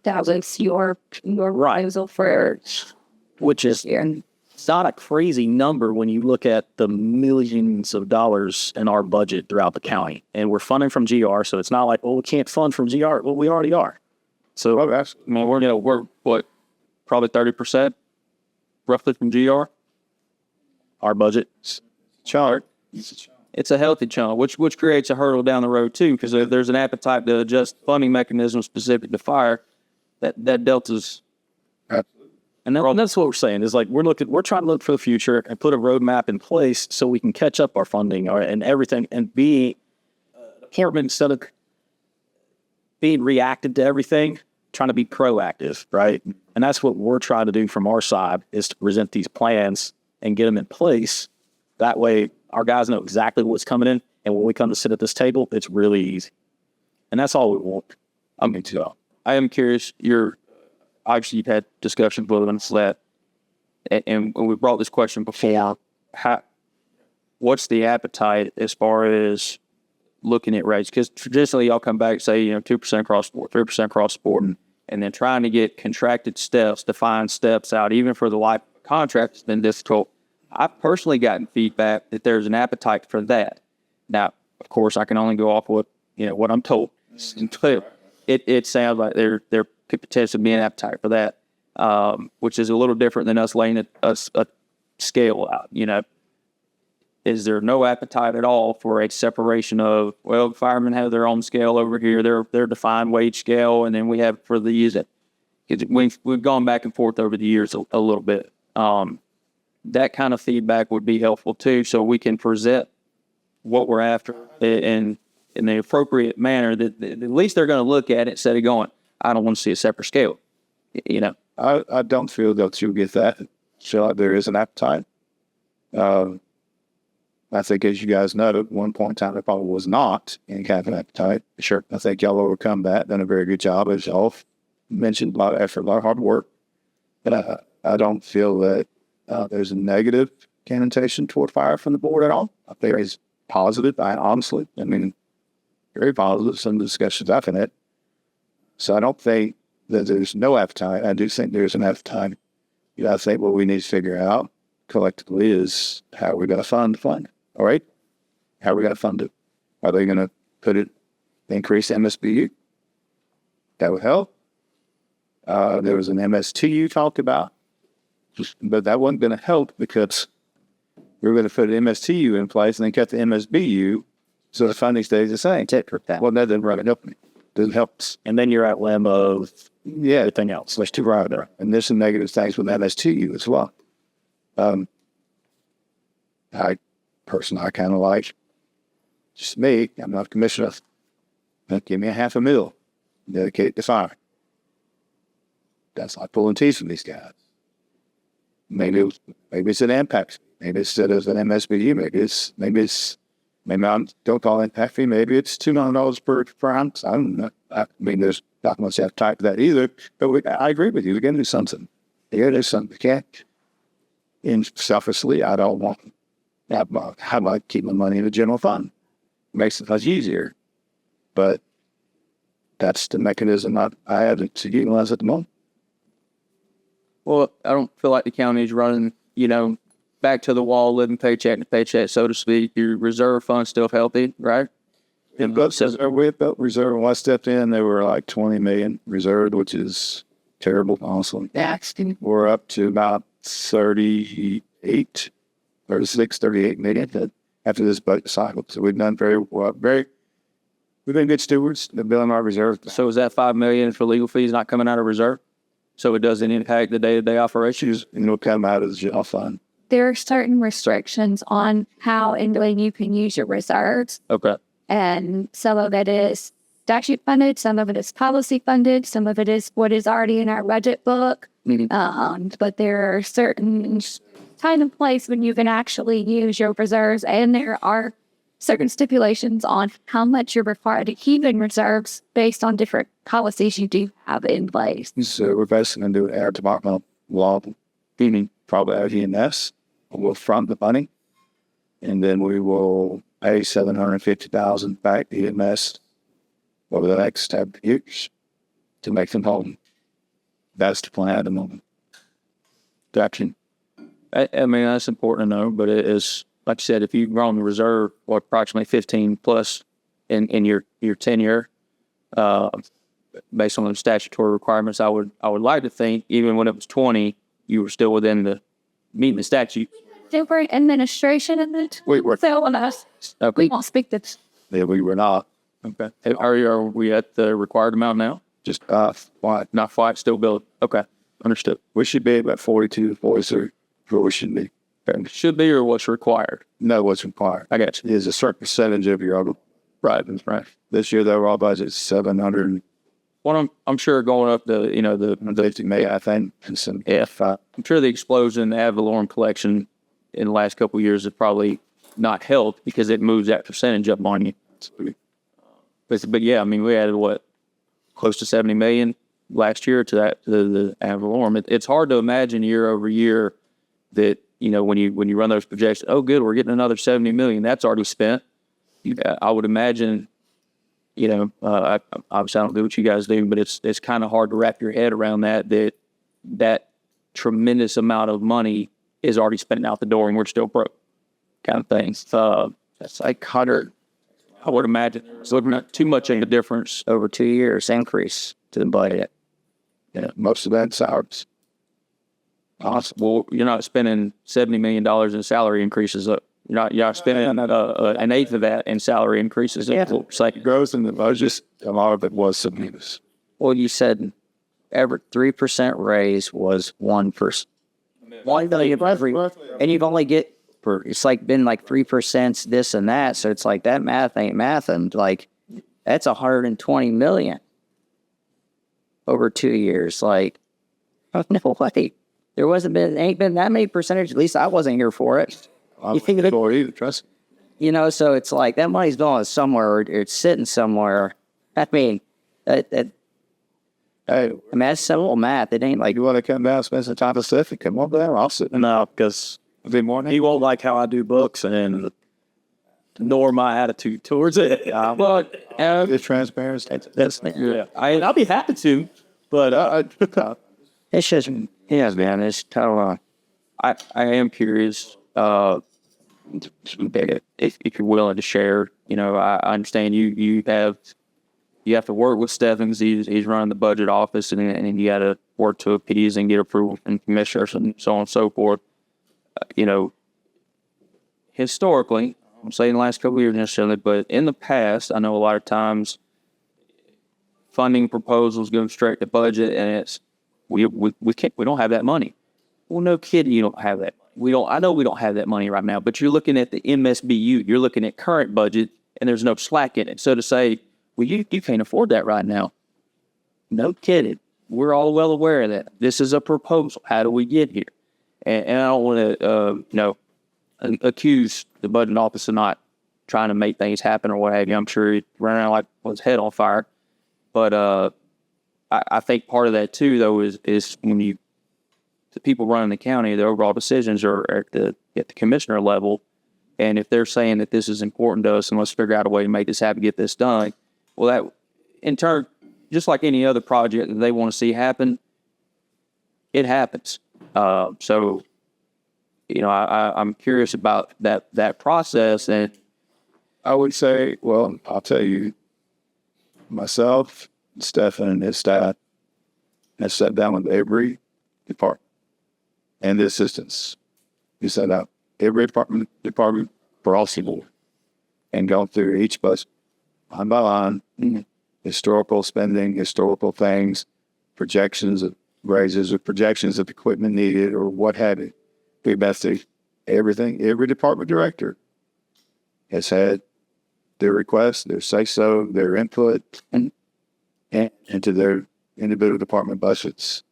That was your proposal for which is it's not a crazy number when you look at the millions of dollars in our budget throughout the county. And we're funding from GR, so it's not like, we can't fund from GR. Well, we already are. So we're what, probably 30% roughly from GR. Our budget Chart. It's a healthy chunk, which creates a hurdle down the road too, because if there's an appetite to adjust funding mechanisms specific to fire, that delta's And that's what we're saying is like we're trying to look for the future and put a roadmap in place so we can catch up our funding and everything and be department instead of being reactive to everything, trying to be proactive, right? And that's what we're trying to do from our side is to present these plans and get them in place. That way, our guys know exactly what's coming in, and when we come to sit at this table, it's really easy. And that's all we want. I am curious. Obviously you've had discussions with them and that, and we brought this question before. What's the appetite as far as looking at rates? Because traditionally y'all come back and say 2% across the board, 3% across the board, and then trying to get contracted steps, defined steps out, even for the life of a contract, has been difficult. I've personally gotten feedback that there's an appetite for that. Now, of course, I can only go off what I'm told. It sounds like there could potentially be an appetite for that, which is a little different than us laying a scale out. Is there no appetite at all for a separation of, well, firemen have their own scale over here, their defined wage scale, and then we have for these. We've gone back and forth over the years a little bit. That kind of feedback would be helpful too, so we can present what we're after in the appropriate manner that at least they're going to look at it instead of going, I don't want to see a separate scale. I don't feel that you'll get that. I feel like there is an appetite. I think, as you guys know, at one point in time, there probably was not any kind of an appetite. Sure. I think y'all overcome that, done a very good job, as y'all mentioned, a lot of effort, a lot of hard work. But I don't feel that there's a negative connotation toward fire from the board at all. I think it's positive, honestly. I mean, very positive, some of the discussions I've had. So I don't think that there's no appetite. I do think there's an appetite. I think what we need to figure out collectively is how we're going to fund the fund. All right? How are we going to fund it? Are they going to increase MSBU? That would help. There was an MSTU talked about, but that wasn't going to help because we were going to put an MSTU in place and then cut the MSBU so the funding stays the same. Well, that doesn't really help me. Doesn't help us. And then you're at limb of everything else. There's two right there. And there's some negative things with MSTU as well. I kind of like, just me, I'm not a commissioner, but give me a $500,000, dedicate to fire. That's like pulling teeth from these guys. Maybe it's an impact. Maybe instead of an MSBU, maybe I don't call it impact fee. Maybe it's $200 per ounce. I don't know. I mean, there's not much appetite for that either. But I agree with you. We're going to do something. There's something we can't. And selfishly, I don't want. How about I keep my money in the general fund? Makes it much easier. But that's the mechanism I have to utilize at the moment. Well, I don't feel like the county is running, back to the wall, living paycheck to paycheck, so to speak. Your reserve fund's still healthy, right? We built reserve. When I stepped in, they were like 20 million reserved, which is terrible, honestly. We're up to about 38 million after this budget cycle. So we've done very well. We've been good stewards of building our reserve. So is that $5 million for legal fees not coming out of reserve? So it doesn't impact the day-to-day operations? And it'll come out of the general fund. There are certain restrictions on how and when you can use your reserves. Okay. And some of it is statute funded, some of it is policy funded, some of it is what is already in our budget book. Mm-hmm. But there are certain time and place when you can actually use your reserves, and there are certain stipulations on how much you're required to keep in reserves based on different policies you do have in place. So we're basically going to do our departmental law, probably our EMS. We'll front the money, and then we will pay $750,000 back to EMS over the next years to make them whole. That's the plan at the moment. Action. I mean, that's important to know, but it is, like you said, if you've grown the reserve, approximately 15 plus in your tenure, based on the statutory requirements, I would like to think, even when it was 20, you were still within meeting the statute. Different administration in it. We were. Telling us. Okay. We won't speak this. Yeah, we were not. Okay. Are we at the required amount now? Just why? Not quite, still build. Okay. Understood. We should be about 42, 43, where we should be. And Should be or what's required. know what's required. I got you. Is a certain percentage of your other. Right. Right. This year, the overall budget is 750 Well, I'm sure going up the million, I think. And some, Yeah. I'm sure the explosion in the ad valorem collection in the last couple of years has probably not helped because it moves that percentage up on you. But yeah, I mean, we added close to 70 million last year to the ad valorem. It's hard to imagine year over year that, when you run those projections, oh, good, we're getting another 70 million. That's already spent. I would imagine, obviously I don't do what you guys do, but it's kind of hard to wrap your head around that tremendous amount of money is already spent out the door and we're still broke, kind of thing. That's like 100 I would imagine it's not too much of a difference. over 2 years increase to the budget. most of that's ours. Well, you're not spending $70 million in salary increases. You're not spending an eighth of that in salary increases. Yeah. It's like, Growth in the budget, a lot of it was subpoenas. Well, you said every 3% raise was 1%. 1 million for every, and you've only get for it's like been like 3% this and that. So it's like that math ain't mathing. Like that's 120 million over 2 years. Like no way, ain't been that many percentage. At least I wasn't here for it. I'm sure either, trust me. So it's like that money's going somewhere or it's sitting somewhere. I mean, Hey, that's simple math. It ain't like you want to come down and spend some time with Steph? Come on down. I'll sit. No, because he won't like how I do books and nor my attitude towards it. It's transparency. Yeah. I'll be happy to, but it's just man. It's total. I am curious, if you're willing to share, I understand you have to work with Stephens. He's running the budget office, and you got to work to appease and get approval from commissioners and so on and so forth. Historically, I'm saying the last couple of years necessarily, but in the past, I know a lot of times funding proposals go straight to budget, and it's we don't have that money. Well, no kidding, you don't have that. I know we don't have that money right now, but you're looking at the MSBU, you're looking at current budget, and there's no slack in it. So to say, well, you can't afford that right now. No kidding. We're all well aware of that. This is a proposal. How do we get here? And I don't want to, accuse the budget office of not trying to make things happen or what have you. I'm sure he'd run around like with his head on fire. But I think part of that too, though, is when the people running the county, the overall decisions are at the commissioner level. And if they're saying that this is important to us and let's figure out a way to make this happen, get this done, well, that in turn, just like any other project that they want to see happen, it happens. So, I'm curious about that process. And I would say, well, I'll tell you, myself, Stefan, and his staff have sat down with every department and the assistants. We sat out every department across the board and gone through each budget line by line, historical spending, historical things, projections of raises or projections of equipment needed or what have you. We invested everything. Every department director has had their requests, their say-so, their input into their individual department budgets.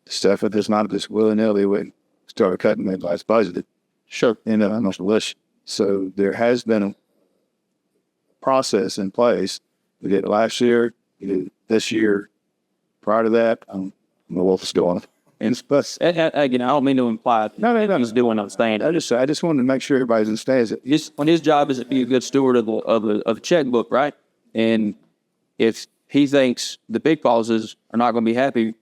Stefan is not just willy-nilly when started cutting the last budget. sure, In the list. So there has been a process in place. We did it last year, we did it this year. Prior to that, I don't know what was going on. and again, I don't mean to imply he's doing those things. I just wanted to make sure everybody understands it. His job is to be a good steward of the checkbook, right? And if he thinks the big bosses are not going to be happy,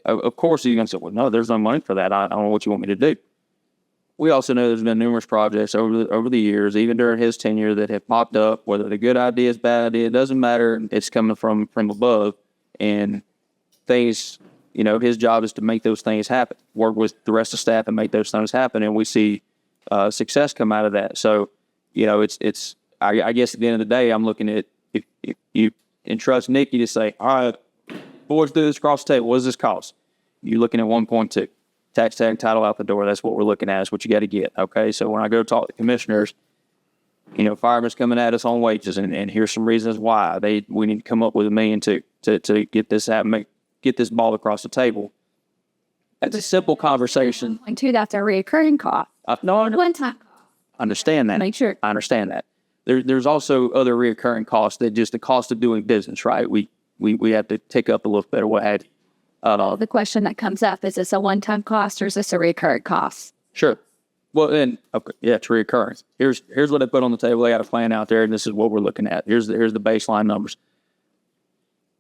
of course he's going to say, well, no, there's no money for that. I don't know what you want me to do. We also know there's been numerous projects over the years, even during his tenure, that have popped up, whether they're good ideas, bad ideas, it doesn't matter. It's coming from above. And things, his job is to make those things happen, work with the rest of the staff and make those things happen. And we see success come out of that. So, I guess at the end of the day, I'm looking at if you entrust Nikki to say, all right, boys do this across the table. What does this cost? You're looking at 1.2. Tax tag, title out the door. That's what we're looking at. That's what you got to get. Okay. So when I go talk to commissioners, firemen's coming at us on wages, and here's some reasons why we need to come up with $1 million to get this get this ball across the table. That's a simple conversation. And two, that's a recurring cost. No, I One time cost. understand that. Make sure. I understand that. There's also other recurring costs that just the cost of doing business, right? We have to take up a little bit of what had. The question that comes up is this a one-time cost or is this a recurring cost? Sure. Well, then, okay, yeah, it's recurring. Here's what I put on the table. I got a plan out there, and this is what we're looking at. Here's the baseline numbers.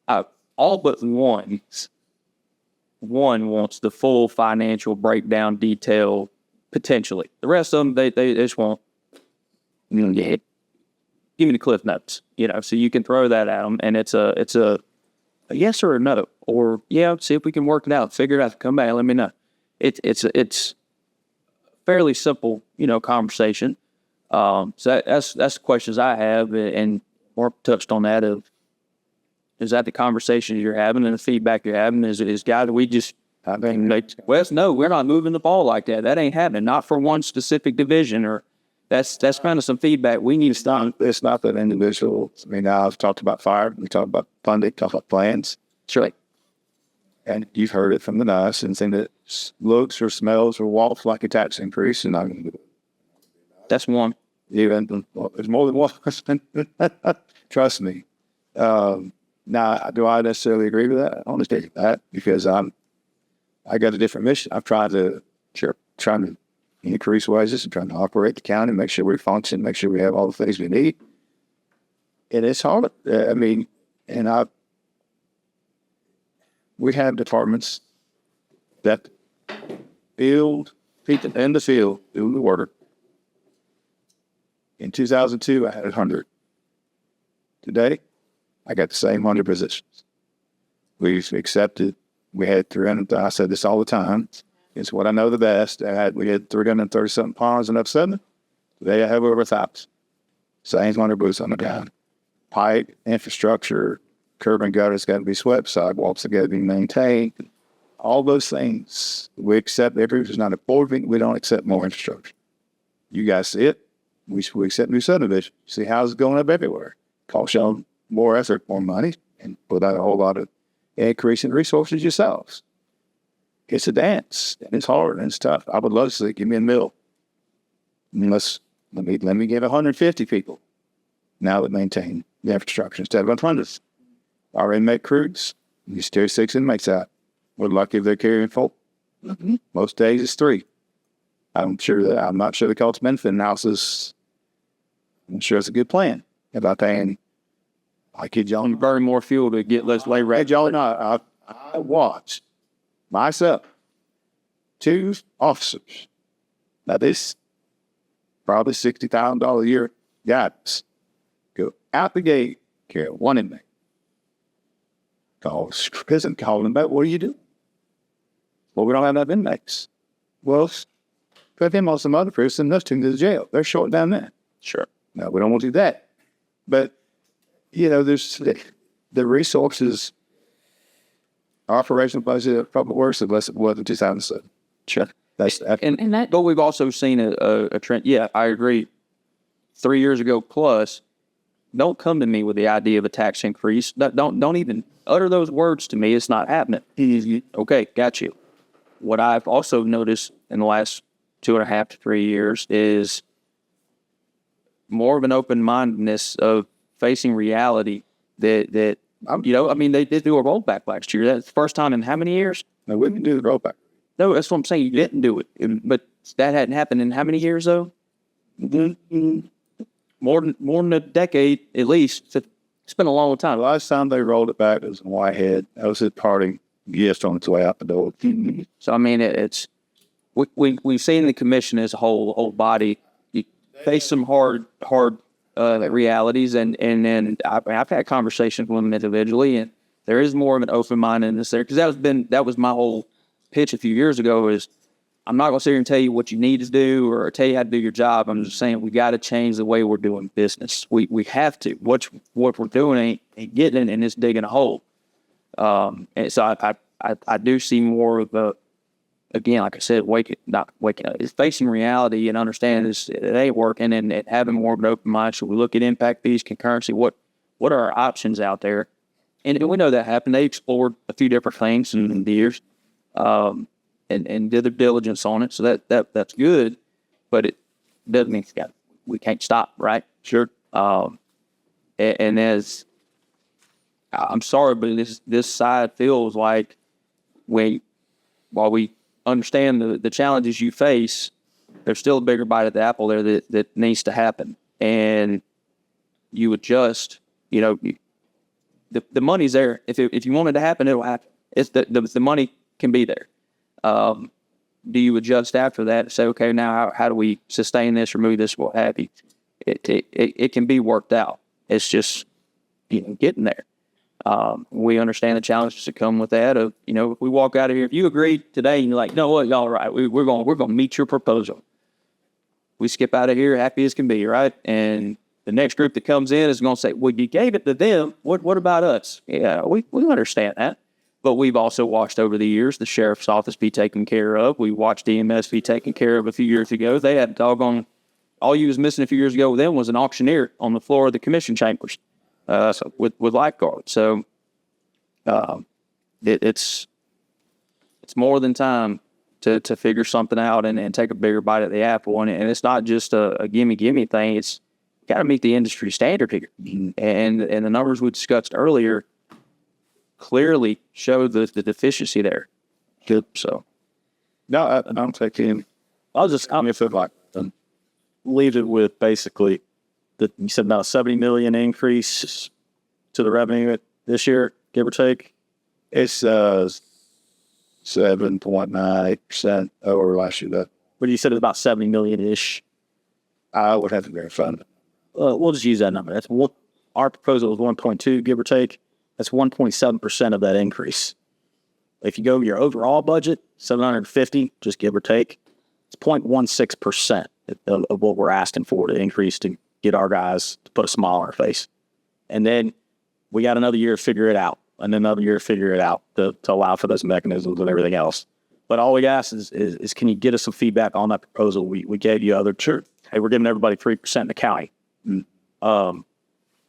All but one wants the full financial breakdown detail potentially. The rest of them, they just want, give me the cliff notes, so you can throw that at them, and it's a yes or a no, or yeah, see if we can work it out, figure it out, come back, let me know. It's fairly simple, conversation. So that's the questions I have, and Mark touched on that. Is that the conversations you're having and the feedback you're having? Is guys, no, we're not moving the ball like that. That ain't happening. Not for one specific division, or that's kind of some feedback we need to stop. It's not that individual. I mean, now I've talked about fire. We talked about funding, talked about plans. Sure. And you've heard it from the NICE and saying that looks or smells or walks like a tax increase. And I'm That's one. even, there's more than one. Trust me. Now, do I necessarily agree with that? I don't understand that because I got a different mission. I'm trying to increase wages and trying to operate the county, make sure we function, make sure we have all the things we need. And it's hard. We have departments that build people in the field doing the work. In 2002, I had 100. Today, I got the same 100 positions. We've accepted. We had 300. I said this all the time. It's what I know the best. We had 330-something ponds and upsetting. Today, I have over 1,000. Same 100 boots on the ground. Pipe, infrastructure, curb and gutters got to be swept, sidewalks have got to be maintained. All those things we accept. There's not a board meeting. We don't accept more infrastructure. You guys see it. We accept new subdivision. See houses going up everywhere. Cost y'all more effort, more money, and without a whole lot of increase in resources yourselves. It's a dance, and it's hard, and it's tough. I would love to say, give me a mill. Let me give 150 people now that maintain the infrastructure instead of 100. Our inmate crews, you steer 6 inmates out. We're lucky if they're carrying 4. Mm-hmm. Most days it's 3. I'm not sure the cost benefit analysis. I'm sure it's a good plan about paying. I kid y'all. Burn more fuel to get less labor. Hey, y'all know I watched myself 2 officers. Now this probably $60,000 a year guys go out the gate, carry 1 inmate. Prison calling about, what are you doing? Well, we don't have enough inmates. Well, put him on some other person, let's take him to the jail. They're short down there. Sure. No, we don't want to do that. But, there's the resources, operational budget of public works of less than what in 2007. Sure. But we've also seen a trend. Yeah, I agree. 3 years ago plus, don't come to me with the idea of a tax increase. Don't even utter those words to me. It's not happening. Okay, got you. What I've also noticed in the last 2.5 to 3 years is more of an open-mindedness of facing reality that they did do a rollback last year. That's the first time in how many years? no, we didn't do the rollback. No, that's what I'm saying. You didn't do it. But that hadn't happened in how many years, though? More than a decade, at least. It's been a long time. The last time they rolled it back was in Whitehead. That was his parting gift on its way out the door. So, I mean, we've seen the commission as a whole body face some hard realities, and then I've had conversations with them individually, and there is more of an open-mindedness there, because that was my whole pitch a few years ago. Is I'm not going to sit here and tell you what you need to do or tell you how to do your job. I'm just saying we got to change the way we're doing business. We have to. What we're doing ain't getting it, and it's digging a hole. And so I do see more of a, again, like I said, not waking up. It's facing reality and understanding this, it ain't working, and having more of an open mind. So we look at impact fees, concurrency, what are our options out there? And we know that happened. They explored a few different things in the years, and did their diligence on it. So that's good, but it doesn't mean we can't stop, right? Sure. And as I'm sorry, but this side feels like while we understand the challenges you face, there's still a bigger bite of the apple there that needs to happen. And you adjust, the money's there. If you want it to happen, it'll happen. It's the money can be there. Do you adjust after that and say, okay, now how do we sustain this, remove this, what have you? It can be worked out. It's just, getting there. We understand the challenges that come with that. If we walk out of here, if you agree today and you're like, no, what, y'all right, we're going to meet your proposal. We skip out of here happy as can be, right? And the next group that comes in is going to say, well, you gave it to them. What about us? Yeah, we understand that. But we've also watched over the years the sheriff's office be taken care of. We watched EMS be taken care of a few years ago. They had all you was missing a few years ago with them was an auctioneer on the floor of the commission chambers with lifeguards. So it's more than time to figure something out and take a bigger bite at the apple. And it's not just a gimme thing. It's got to meet the industry standard here. And the numbers we discussed earlier clearly show the deficiency there. Good. So No, I'm taking. If it like Leave it with basically you said about a 70 million increase to the revenue this year, give or take. it's 7.9% over last year. That But you said it's about 70 million ish. I would have to verify that. We'll just use that number. That's what our proposal is 1.2, give or take. That's 1.7% of that increase. If you go your overall budget, 750, just give or take, it's 0.16% of what we're asking for to increase to get our guys to put a smile on our face. And then we got another year to figure it out, and another year to figure it out to allow for those mechanisms and everything else. But all we ask is can you get us some feedback on that proposal? We gave you hey, we're giving everybody 3% in the county.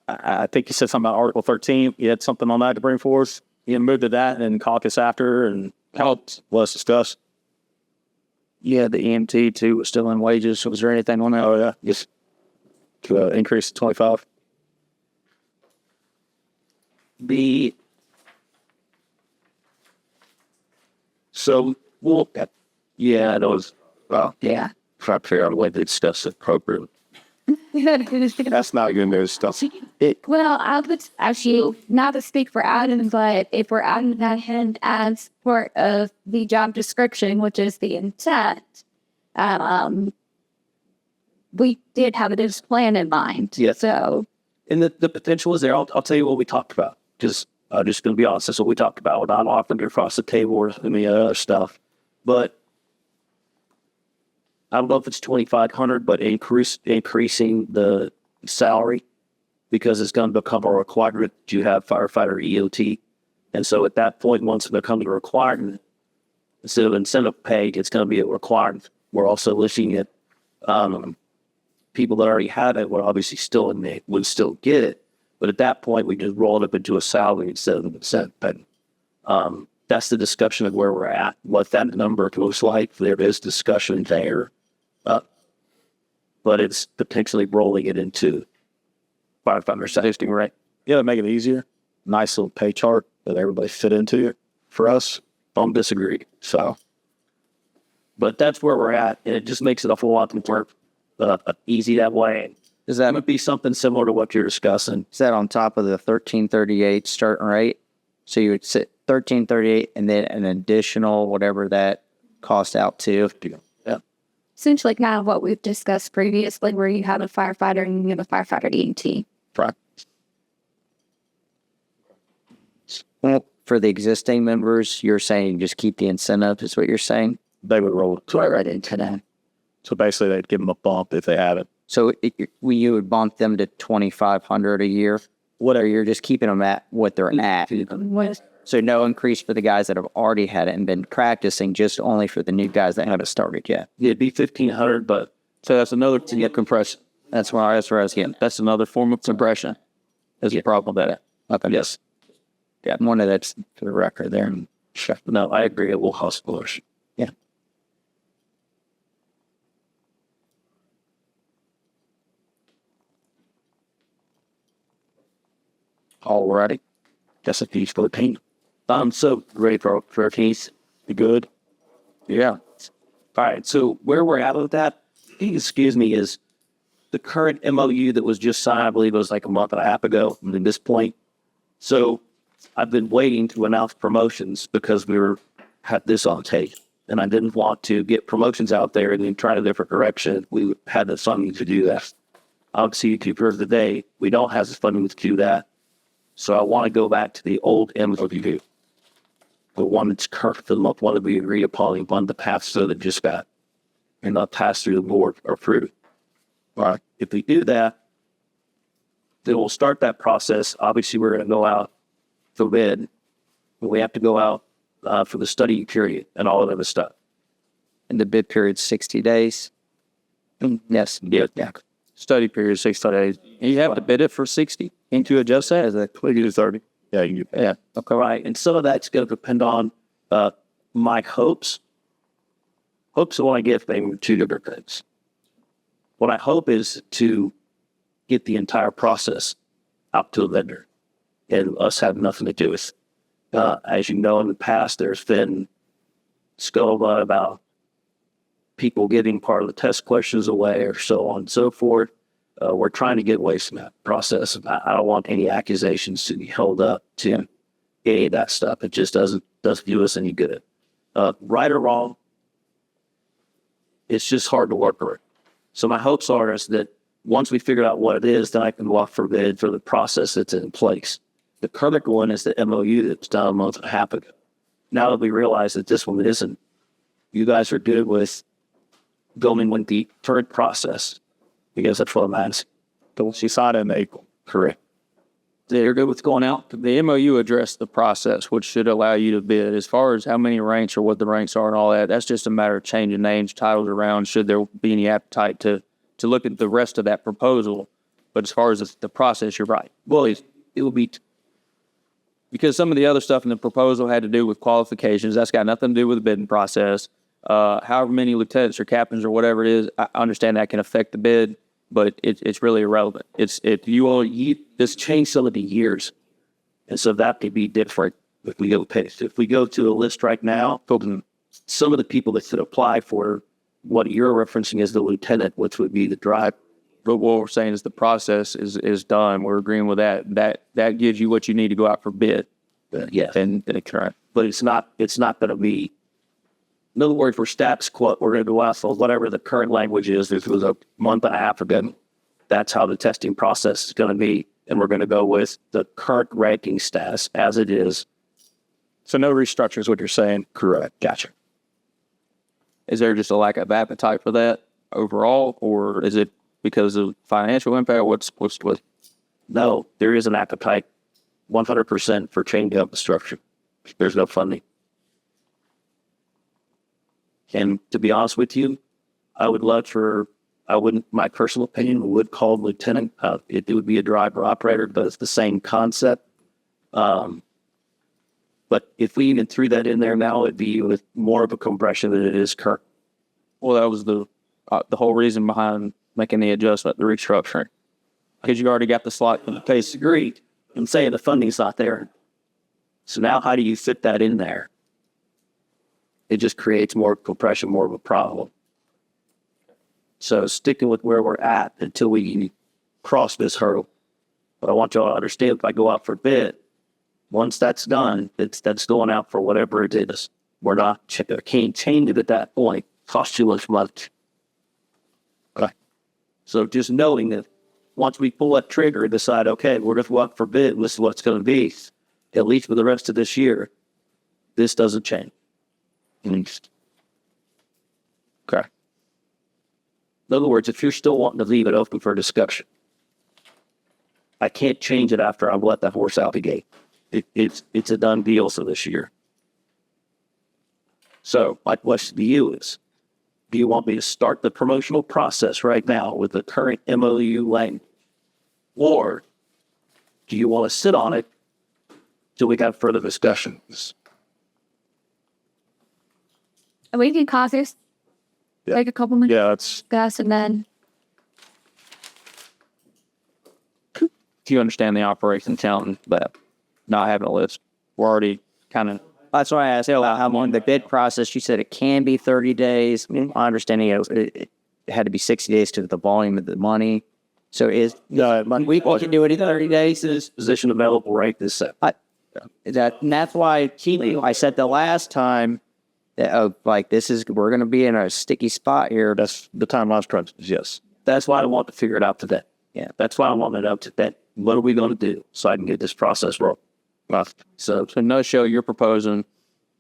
I think you said something about Article 13. You had something on that to bring forth. You can move to that and then caucus after and let's discuss. yeah, the EMT too was still in wages. So was there anything on that? Oh, yeah. Yes. To increase to 25. Yeah, those. Yeah. Try to figure out a way to discuss it appropriately. That's not good news stuff. Well, I would actually, not to speak for Adam, but if we're adding that in as part of the job description, which is the intent, we did have a business plan in mind. Yeah. So, And the potential is there. I'll tell you what we talked about. Just going to be honest, that's what we talked about. We're not offering it across the table or any other stuff. But I don't know if it's 2,500, but increasing the salary because it's going to become a requirement to have firefighter EOT. And so at that point, once it becomes a requirement, instead of incentive pay, it's going to be a requirement. We're also looking at people that already have it would obviously would still get it. But at that point, we just roll it up into a salary instead of an incentive pay. That's the discussion of where we're at, what that number looks like. There is discussion there. But it's potentially rolling it into firefighter safety, right? Yeah, make it easier. Nice little pay chart that everybody fit into. For us, don't disagree. So, but that's where we're at, and it just makes it a whole lot more easy that way. Is That that would be something similar to what you're discussing. is that on top of the 1338 starting rate? So you would sit 1338 and then an additional whatever that cost out to. essentially kind of what we've discussed previously, where you have a firefighter and you have a firefighter EMT. Well, for the existing members, you're saying just keep the incentive is what you're saying? They would roll it. Right into that. So basically, they'd give them a bump if they have it. So you would bump them to 2,500 a year? Whatever, you're just keeping them at what they're at. So no increase for the guys that have already had it and been practicing, just only for the new guys that haven't started yet. It'd be 1,500, but So that's another to get compression. That's where I was getting. That's another form of compression. That's the problem with that. Okay. yes. Yeah, one of that's for the record there. No, I agree. It will cost push. Yeah. Alrighty. That's a piece for the paint. I'm so ready for a case. Be good. Yeah. All right. So where we're at with that, excuse me, is the current MOU that was just signed, I believe it was like a month and a half ago at this point. So I've been waiting to announce promotions because had this on tape. And I didn't want to get promotions out there and then try a different direction. We had the funding to do that. Obviously, to prove the day, we don't have the funding to do that. So I want to go back to the old MOU, the one that's current, the one that we agreed upon, the one that passed through that just got, and not passed through the board or approved. All right. If we do that, then we'll start that process. Obviously, we're going to go out for bid, but we have to go out for the study period and all of that other stuff. And the bid period's 60 days. Yes. Yeah. Study period 60 days. And you have to bid it for 60. Can't you adjust that? As a We do 30. Yeah, you do. yeah. Okay, right. And some of that's going to depend on my hopes. Hopes I want to get maybe two different things. What I hope is to get the entire process out to a vendor and us have nothing to do with. As you know, in the past, there's been scuttlebutt about people giving part of the test questions away or so on and so forth. We're trying to get away from that process. I don't want any accusations to be held up to any of that stuff. It just doesn't do us any good. Right or wrong, it's just hard to work with. So my hopes are is that once we figure out what it is, then I can walk for bid for the process that's in place. The current one is the MOU that was done a month and a half ago. Now that we realize that this one isn't, you guys are good with going with the current process because that's what I'm asking. She signed in April. Correct. They're good with going out. The MOU addressed the process, which should allow you to bid. As far as how many ranks or what the ranks are and all that, that's just a matter of changing names, titles around, should there be any appetite to look at the rest of that proposal. But as far as the process, you're right. Well, it will be Because some of the other stuff in the proposal had to do with qualifications. That's got nothing to do with the bidding process. However many lieutenants or captains or whatever it is, I understand that can affect the bid, but it's really irrelevant. It's if you all this changed some of the years, and so that could be different if we go past. If we go to a list right now, some of the people that could apply for what you're referencing as the lieutenant, which would be the driver. But what we're saying is the process is done. We're agreeing with that. That gives you what you need to go out for bid. Yeah, And correct. but it's not going to be. In other words, for status quo, we're going to go out for whatever the current language is. This was a month and a half ago. That's how the testing process is going to be. And we're going to go with the current ranking status as it is. So no restructure is what you're saying. Correct. Gotcha. Is there just a lack of appetite for that overall, or is it because of financial impact? What's what? No, there is an appetite 100% for changing up the structure. There's no funding. And to be honest with you, my personal opinion would call lieutenant. It would be a driver operator, but it's the same concept. But if we even threw that in there now, it'd be with more of a compression than it is current. Well, that was the whole reason behind making the adjustment, the restructuring, because you already got the slot in the case. Agreed. I'm saying the funding's not there. So now how do you fit that in there? It just creates more compression, more of a problem. So sticking with where we're at until we cross this hurdle. But I want y'all to understand if I go out for bid, once that's done, that's going out for whatever it is. We're not can't change it at that point. Costs too much money. Okay. So just knowing that once we pull that trigger and decide, okay, we're going to go out for bid, this is what it's going to be, at least for the rest of this year, this doesn't change. Okay. In other words, if you're still wanting to leave it open for discussion, I can't change it after I've let that horse out the gate. it's a done deal for this year. So my question to you is, do you want me to start the promotional process right now with the current MOU language? Or do you want to sit on it till we got further discussions? We can cause this. Yeah. Take a couple minutes, Yeah, that's discuss, and then Do you understand the operation challenge, but not having a list? We're already kind of That's why I asked about how long the bid process. You said it can be 30 days. My understanding it had to be 60 days to the volume of the money. So we can do it in 30 days. This position available right this second. And that's why I said the last time that we're going to be in a sticky spot here. that's the timeline's crunch. Yes. That's why I want to figure it out today. Yeah. That's why I want it out today. What are we going to do so I can get this process rolling? So So no show you're proposing,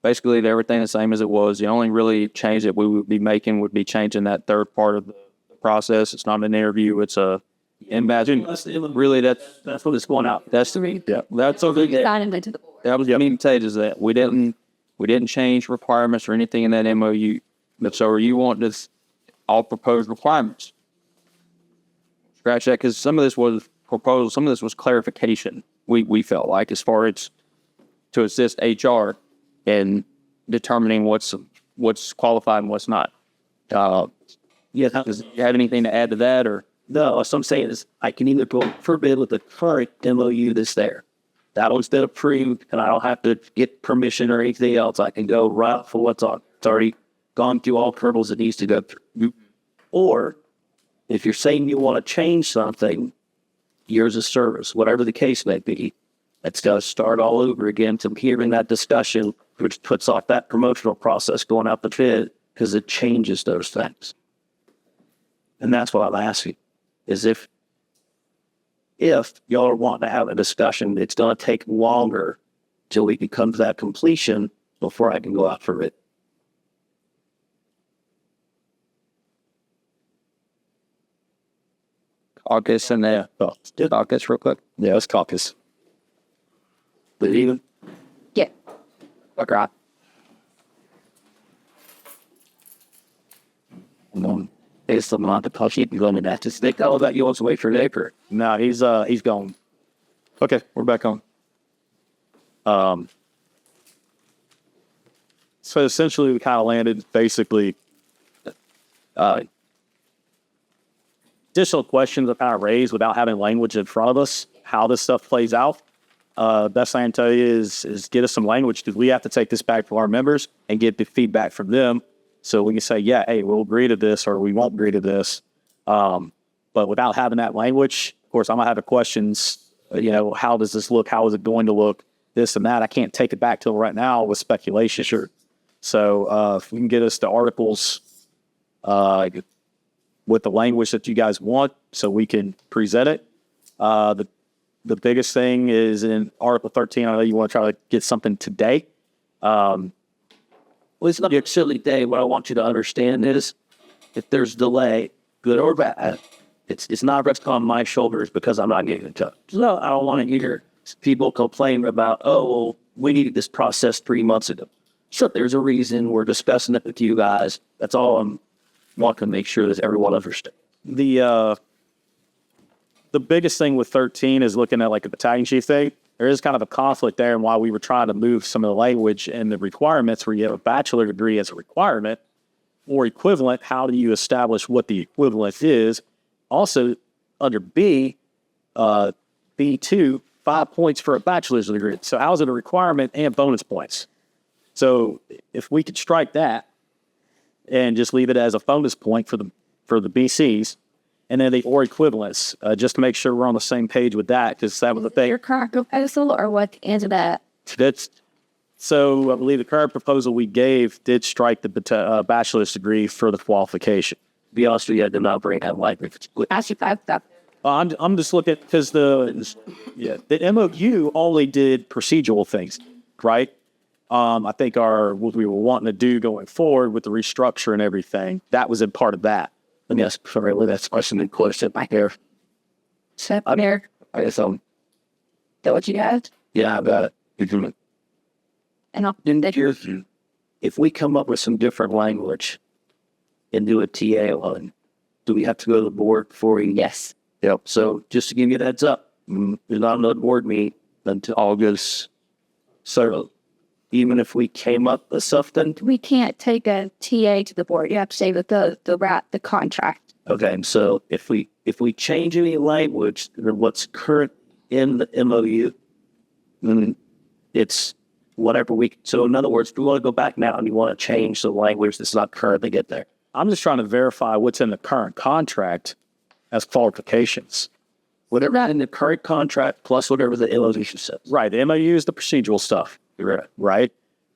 basically everything the same as it was. The only really change that we would be making would be changing that third part of the process. It's not an interview. It's a imagine. Really, that's what it's going out. That's the mean. Yeah. That's okay. sign it into the board. That was the mean stage is that we didn't change requirements or anything in that MOU. But so you want this all proposed requirements? Scratch that because some of this was proposal, some of this was clarification. We felt like as far as to assist HR in determining what's qualified and what's not. yeah, Does you have anything to add to that or? no, what I'm saying is I can either go for bid with the current MOU that's there. That one's been approved and I don't have to get permission or anything else. I can go right for what's on. It's already gone through all hurdles it needs to go through. Or if you're saying you want to change something, years of service, whatever the case may be, it's got to start all over again to hearing that discussion, which puts off that promotional process going out the bid because it changes those things. And that's what I'm asking, is if y'all are wanting to have a discussion, it's going to take longer till we can come to that completion before I can go out for it. Caucus and then caucus real quick. Yeah, it's caucus. But even, Yeah. Okay. it's the month of keep going to that. Just think all about you wants to wait for an acre. No, he's gone. Okay, we're back on. So essentially we kind of landed basically additional questions are kind of raised without having language in front of us, how this stuff plays out. Best thing I can tell you is get us some language because we have to take this back to our members and get the feedback from them. So we can say, yeah, hey, we'll agree to this or we won't agree to this. But without having that language, of course, I'm going to have the questions, how does this look? How is it going to look? This and that. I can't take it back to them right now with speculation. Sure. So if we can get us the articles with the language that you guys want so we can present it. The biggest thing is in Article 13, I know you want to try to get something today. Well, it's not a silly day. What I want you to understand is if there's delay, good or bad, it's not resting on my shoulders because I'm not getting in touch. No, I don't want to hear people complain about, oh, well, we needed this process 3 months ago. Sure, there's a reason we're discussing it with you guys. That's all I'm wanting to make sure that everyone understands. The biggest thing with 13 is looking at like the battalion chief thing. There is kind of a conflict there, and why we were trying to move some of the language and the requirements where you have a bachelor degree as a requirement or equivalent. How do you establish what the equivalent is? Also, under B, B2, 5 points for a bachelor's degree. So how is it a requirement and bonus points? So if we could strike that and just leave it as a bonus point for the BCs, and then the or equivalents, just to make sure we're on the same page with that, because that was the thing. Your current proposal or what the answer to that? So I believe the current proposal we gave did strike the bachelor's degree for the qualification. To be honest with you, I did not bring that language. Ask you five stuff. I'm just looking because the MOU only did procedural things, right? I think what we were wanting to do going forward with the restructure and everything, that was a part of that. Let me ask, sorry, that's question and question right here. Step there. I guess Is that what you got? yeah, I got it. And I'll, And here's, if we come up with some different language and do a TA line, do we have to go to the board before we? yes. Yep. So just to give you a heads up, there's not another board meeting until August. So even if we came up with something, We can't take a TA to the board. You have to stay with the contract. okay. So if we change any language than what's current in the MOU, then it's whatever we. So in other words, if you want to go back now and you want to change the language that's not currently get there. I'm just trying to verify what's in the current contract as qualifications. Whatever in the current contract plus whatever the MOU says. Right. The MOU is the procedural stuff. Right. Right.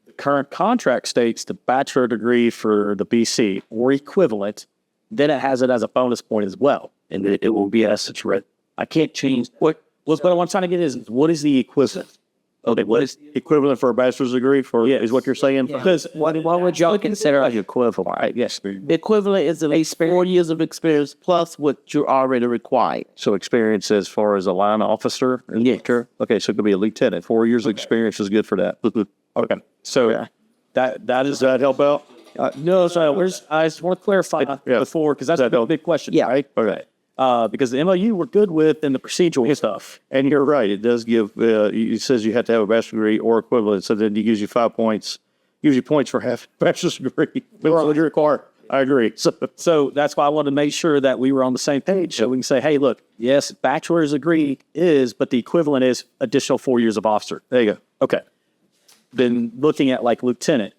The current contract states the bachelor degree for the BC or equivalent. Then it has it as a bonus point as well. And it will be as such read. I can't change what. What I'm trying to get is what is the equivalent? Okay, what is Equivalent for a bachelor's degree for is what you're saying? Because What would y'all consider as equivalent? Right? Yes. The equivalent is at least 4 years of experience plus what you're already required. so experience as far as a line officer. Okay, so it could be a lieutenant. 4 years of experience is good for that. Okay, so that does that help out? No, so I just want to clarify Before, because that's a big question. Yeah. Right. Okay. Because the MOU we're good with and the procedural stuff. And you're right, it does give, it says you have to have a bachelor's degree or equivalent, so then it gives you 5 points, gives you points for half a bachelor's degree. I agree. So that's why I wanted to make sure that we were on the same page. So we can say, hey, look, yes, bachelor's degree is, but the equivalent is additional 4 years of officer. There you go. Okay. Then looking at like lieutenant,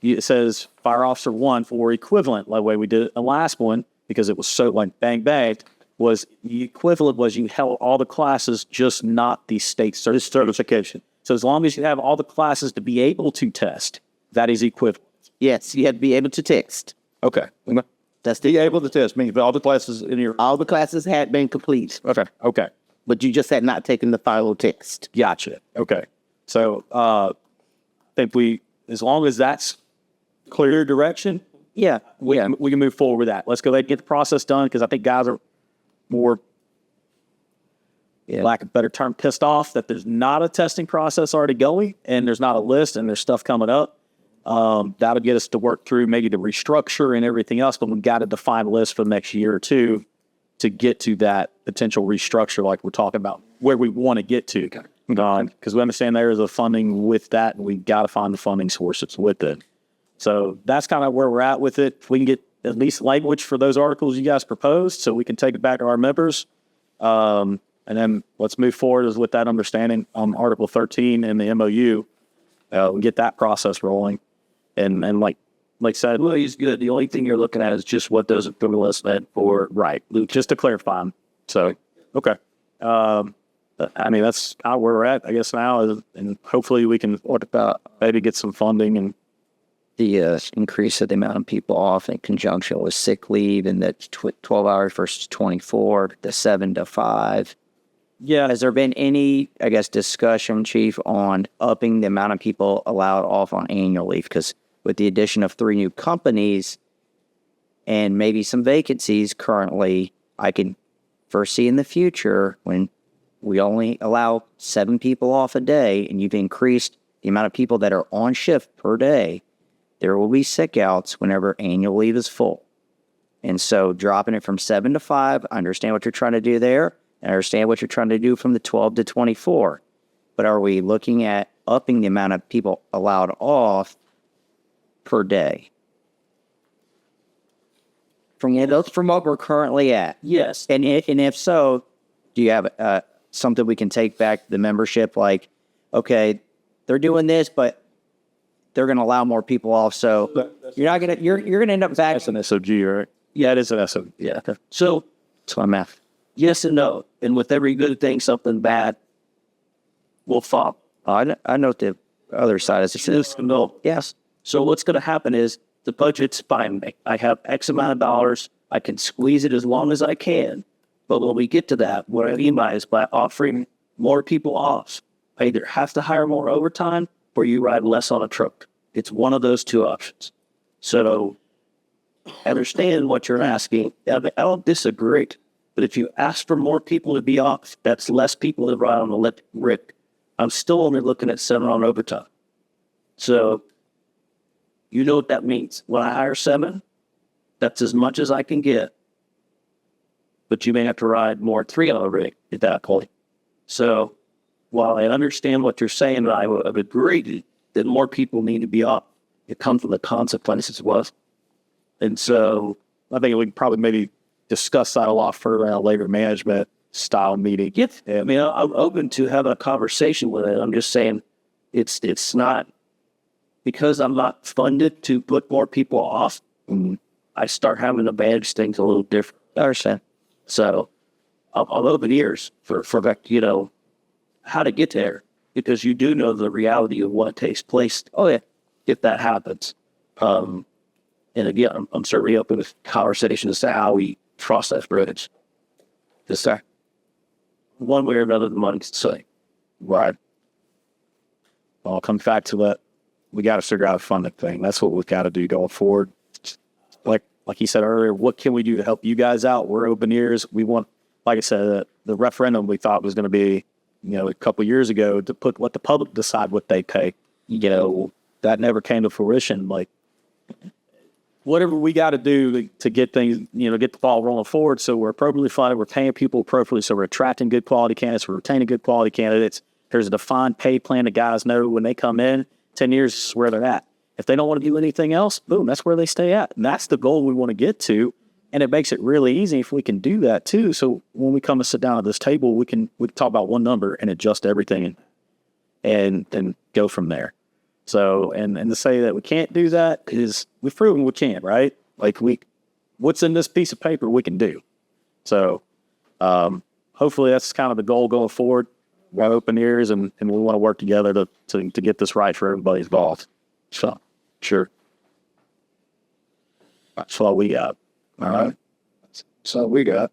it says fire officer 1 for equivalent, like the way we did it the last one, because it was so like bang bang, was the equivalent was you held all the classes, just not the state certification. So as long as you have all the classes to be able to test, that is equivalent. Yes, you have to be able to text. Okay. That's Be the able to test, means all the classes in your, all the classes had been complete, Okay. but you just had not taken the final test. Gotcha. Okay. So I think as long as that's clear direction, we can move forward with that. Let's go ahead and get the process done because I think guys are more, lack of a better term, pissed off that there's not a testing process already going and there's not a list and there's stuff coming up. That'll get us to work through maybe the restructure and everything else, but we've got to define a list for the next year or two to get to that potential restructure like we're talking about, where we want to get to. Because we understand there is a funding with that and we've got to find the funding sources with it. So that's kind of where we're at with it. If we can get at least language for those articles you guys proposed so we can take it back to our members. And then let's move forward with that understanding on Article 13 and the MOU. Get that process rolling. And like I said, well, he's good. The only thing you're looking at is just what those equivalents meant for right, just to clarify them. So, okay. I mean, that's how we're at, I guess, now. And hopefully we can maybe get some funding and The increase of the amount of people off in conjunction with sick leave and the 12 hours versus 24, the 7 to 5. yeah, Has there been any, I guess, discussion, Chief, on upping the amount of people allowed off on annual leave? Because with the addition of 3 new companies and maybe some vacancies currently, I can foresee in the future when we only allow 7 people off a day and you've increased the amount of people that are on shift per day, there will be sick outs whenever annual leave is full. And so dropping it from 7 to 5, I understand what you're trying to do there. I understand what you're trying to do from the 12 to 24. But are we looking at upping the amount of people allowed off per day? From what we're currently at. yes. And if so, do you have something we can take back to the membership? Like, okay, they're doing this, but they're going to allow more people off. So you're going to end up back. that's an SOG, right? Yeah, it is an SOG. Yeah. So That's what I'm at. yes and no. And with every good thing, something bad will follow. I know the other side is Yes and no. yes. So what's going to happen is the budget's fine. I have X amount of dollars. I can squeeze it as long as I can. But when we get to that, what I mean by is by offering more people off, I either have to hire more overtime or you ride less on a truck. It's one of those two options. So I understand what you're asking. I don't disagree. But if you ask for more people to be off, that's less people that ride on the electric rig. I'm still only looking at 7 on overtime. So you know what that means. When I hire 7, that's as much as I can get. But you may have to ride more 3 on a rig at that point. So while I understand what you're saying, and I would agree that more people need to be up, it comes with the consequences was. And so I think we can probably maybe discuss that a lot further in a labor management style meeting. I mean, I'm open to having a conversation with it. I'm just saying it's not because I'm not funded to put more people off. I start having to manage things a little different. I understand. So I'm open ears for that, you know, how to get there, because you do know the reality of what takes place. Oh yeah, if that happens. And again, I'm certainly open to conversation as to how we cross that bridge. Just one way or another, the money's the same. Right. Well, I'll come back to that. We got to figure out a funding thing. That's what we've got to do going forward. Like you said earlier, what can we do to help you guys out? We're open ears. We want, like I said, the referendum we thought was going to be, you know, a couple of years ago to put what the public decide what they pay. You know, that never came to fruition. Like, whatever we got to do to get things, you know, get the ball rolling forward. So we're appropriately funded. We're paying people appropriately. So we're attracting good quality candidates. We're retaining good quality candidates. There's a defined pay plan that guys know when they come in. 10 years is where they're at. If they don't want to do anything else, boom, that's where they stay at. And that's the goal we want to get to. And it makes it really easy if we can do that too. So when we come to sit down at this table, we can talk about one number and adjust everything and go from there. So, and to say that we can't do that is we've proven we can, right? Like what's in this piece of paper we can do. So, hopefully that's kind of the goal going forward. We've got open ears and we want to work together to get this right for everybody involved. So, sure. That's all we got. All right. That's all we got.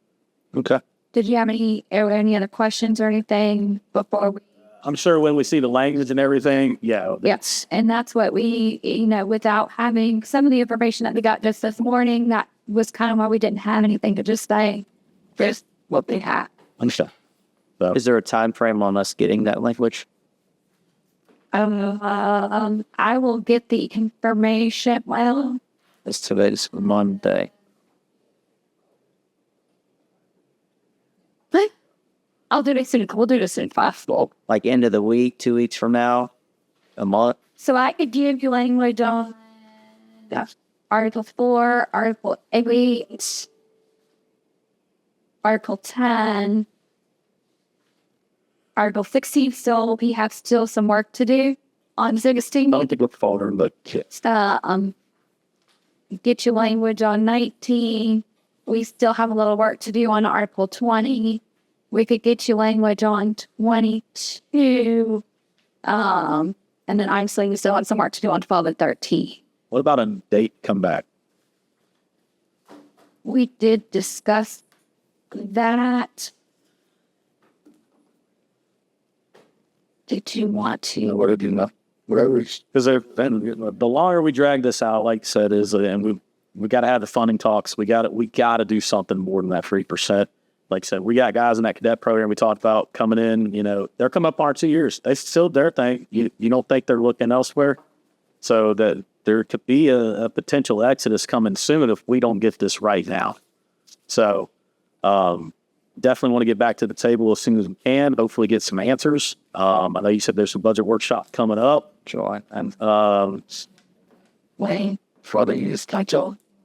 Okay. Did you have any other questions or anything before we? I'm sure when we see the language and everything, yeah. Yes, and that's what we, you know, without having some of the information that we got just this morning, that was kind of why we didn't have anything to just say, just what they have. Understand. So, Is there a time frame on us getting that language? I will get the information. Well, It's today's Monday. I'll do this we'll do this in fast. Like end of the week, 2 weeks from now, a month. So I could give you language on Article 4, Article 8, Article 10, Article 16. Still, we have still some work to do on 16. I don't think we're falling, but Get you language on 19. We still have a little work to do on Article 20. We could get you language on 22. And then obviously we still have some work to do on 12 and 13. what about a date come back? We did discuss that. Did you want to? What did you know? Whatever. Because the longer we drag this out, like I said, and we got to have the funding talks. We got to do something more than that 3%. Like I said, we got guys in that cadet program we talked about coming in. You know, they're coming up on 2 years. They still their thing. You don't think they're looking elsewhere? So that there could be a potential exodus coming soon if we don't get this right now. So definitely want to get back to the table as soon as we can. Hopefully get some answers. I know you said there's a budget workshop coming up. July. And Wait For the use.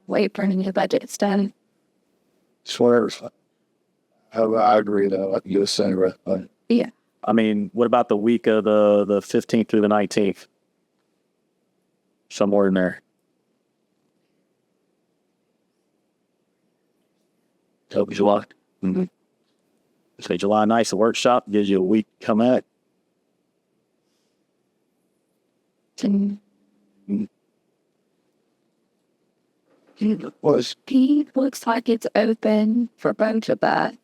wait for the budget's done. It's whatever's fine. I agree though. You were saying right. Yeah. I mean, what about the week of the 15th through the 19th? Somewhere in there. hope you locked. Say July 9th, the workshop gives you a week to come at. Was He looks like it's open for both of us.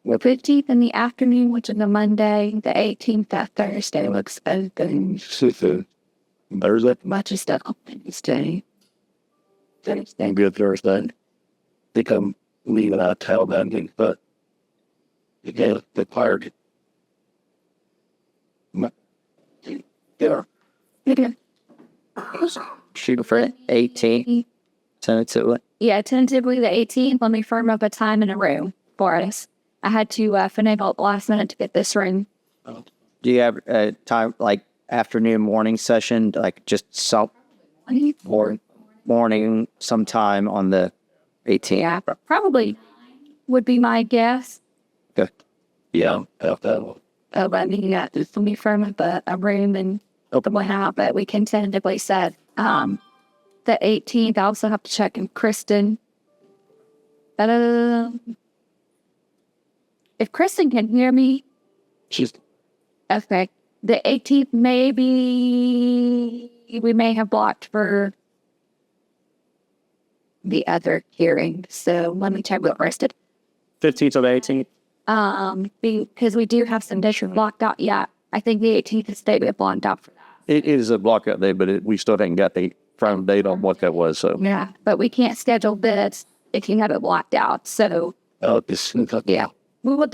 The 15th in the afternoon, which is a Monday. The 18th, that Thursday, looks open. Thursday. Much of stuff on Wednesday. Thursday. Good Thursday. I think I'm leaving out of town that day, but again, the pirate. Yeah. Okay. Shoot for 18. Send it to it. Yeah, tentatively the 18th. Let me firm up a time in a room for us. I had to finagle at the last minute to get this room. Do you have a time, like afternoon, morning session, like just some or morning sometime on the 18th? Yeah, probably would be my guess. Okay. Yeah, help that one. But I mean, yeah, just let me firm up a room and whatnot. But we can tentatively set the 18th. I also have to check in Kristen. If Kristen can hear me, She's okay. The 18th, maybe we may have blocked for the other hearing. So let me check with Kristen. 15th or the 18th. Because we do have some dates blocked out. Yeah, I think the 18th is date we have blocked out for that. It is a blockout day, but we still haven't got the firm date on what that was. So Yeah, but we can't schedule bids if you have it blocked out. So this. yeah, we will.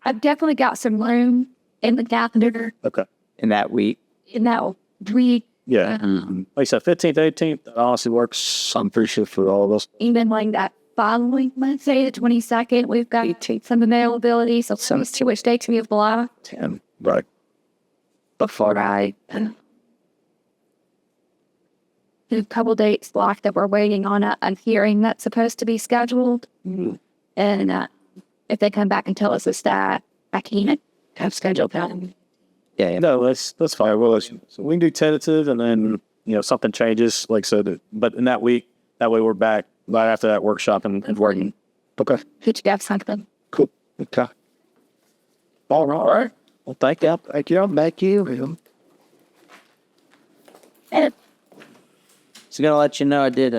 I've definitely got some room in the calendar Okay. In that week. in that week. Yeah. Like I said, 15th, 18th, that honestly works. I'm pretty sure for all of us. Even like that following Wednesday, the 22nd, we've got some availability. So let me see which dates we have blocked 10. Right. before I. There's a couple dates blocked that we're waiting on a hearing that's supposed to be scheduled. And if they come back and tell us it's that, I can't have scheduled them. Yeah. No, that's fine. Well, so we can do tentative, and then something changes, like so. But in that week, that way we're back right after that workshop and working. Okay. Could you have something? Cool. Okay. All right. Well, thank you. Thank you. Thank you. And So gonna let you know I did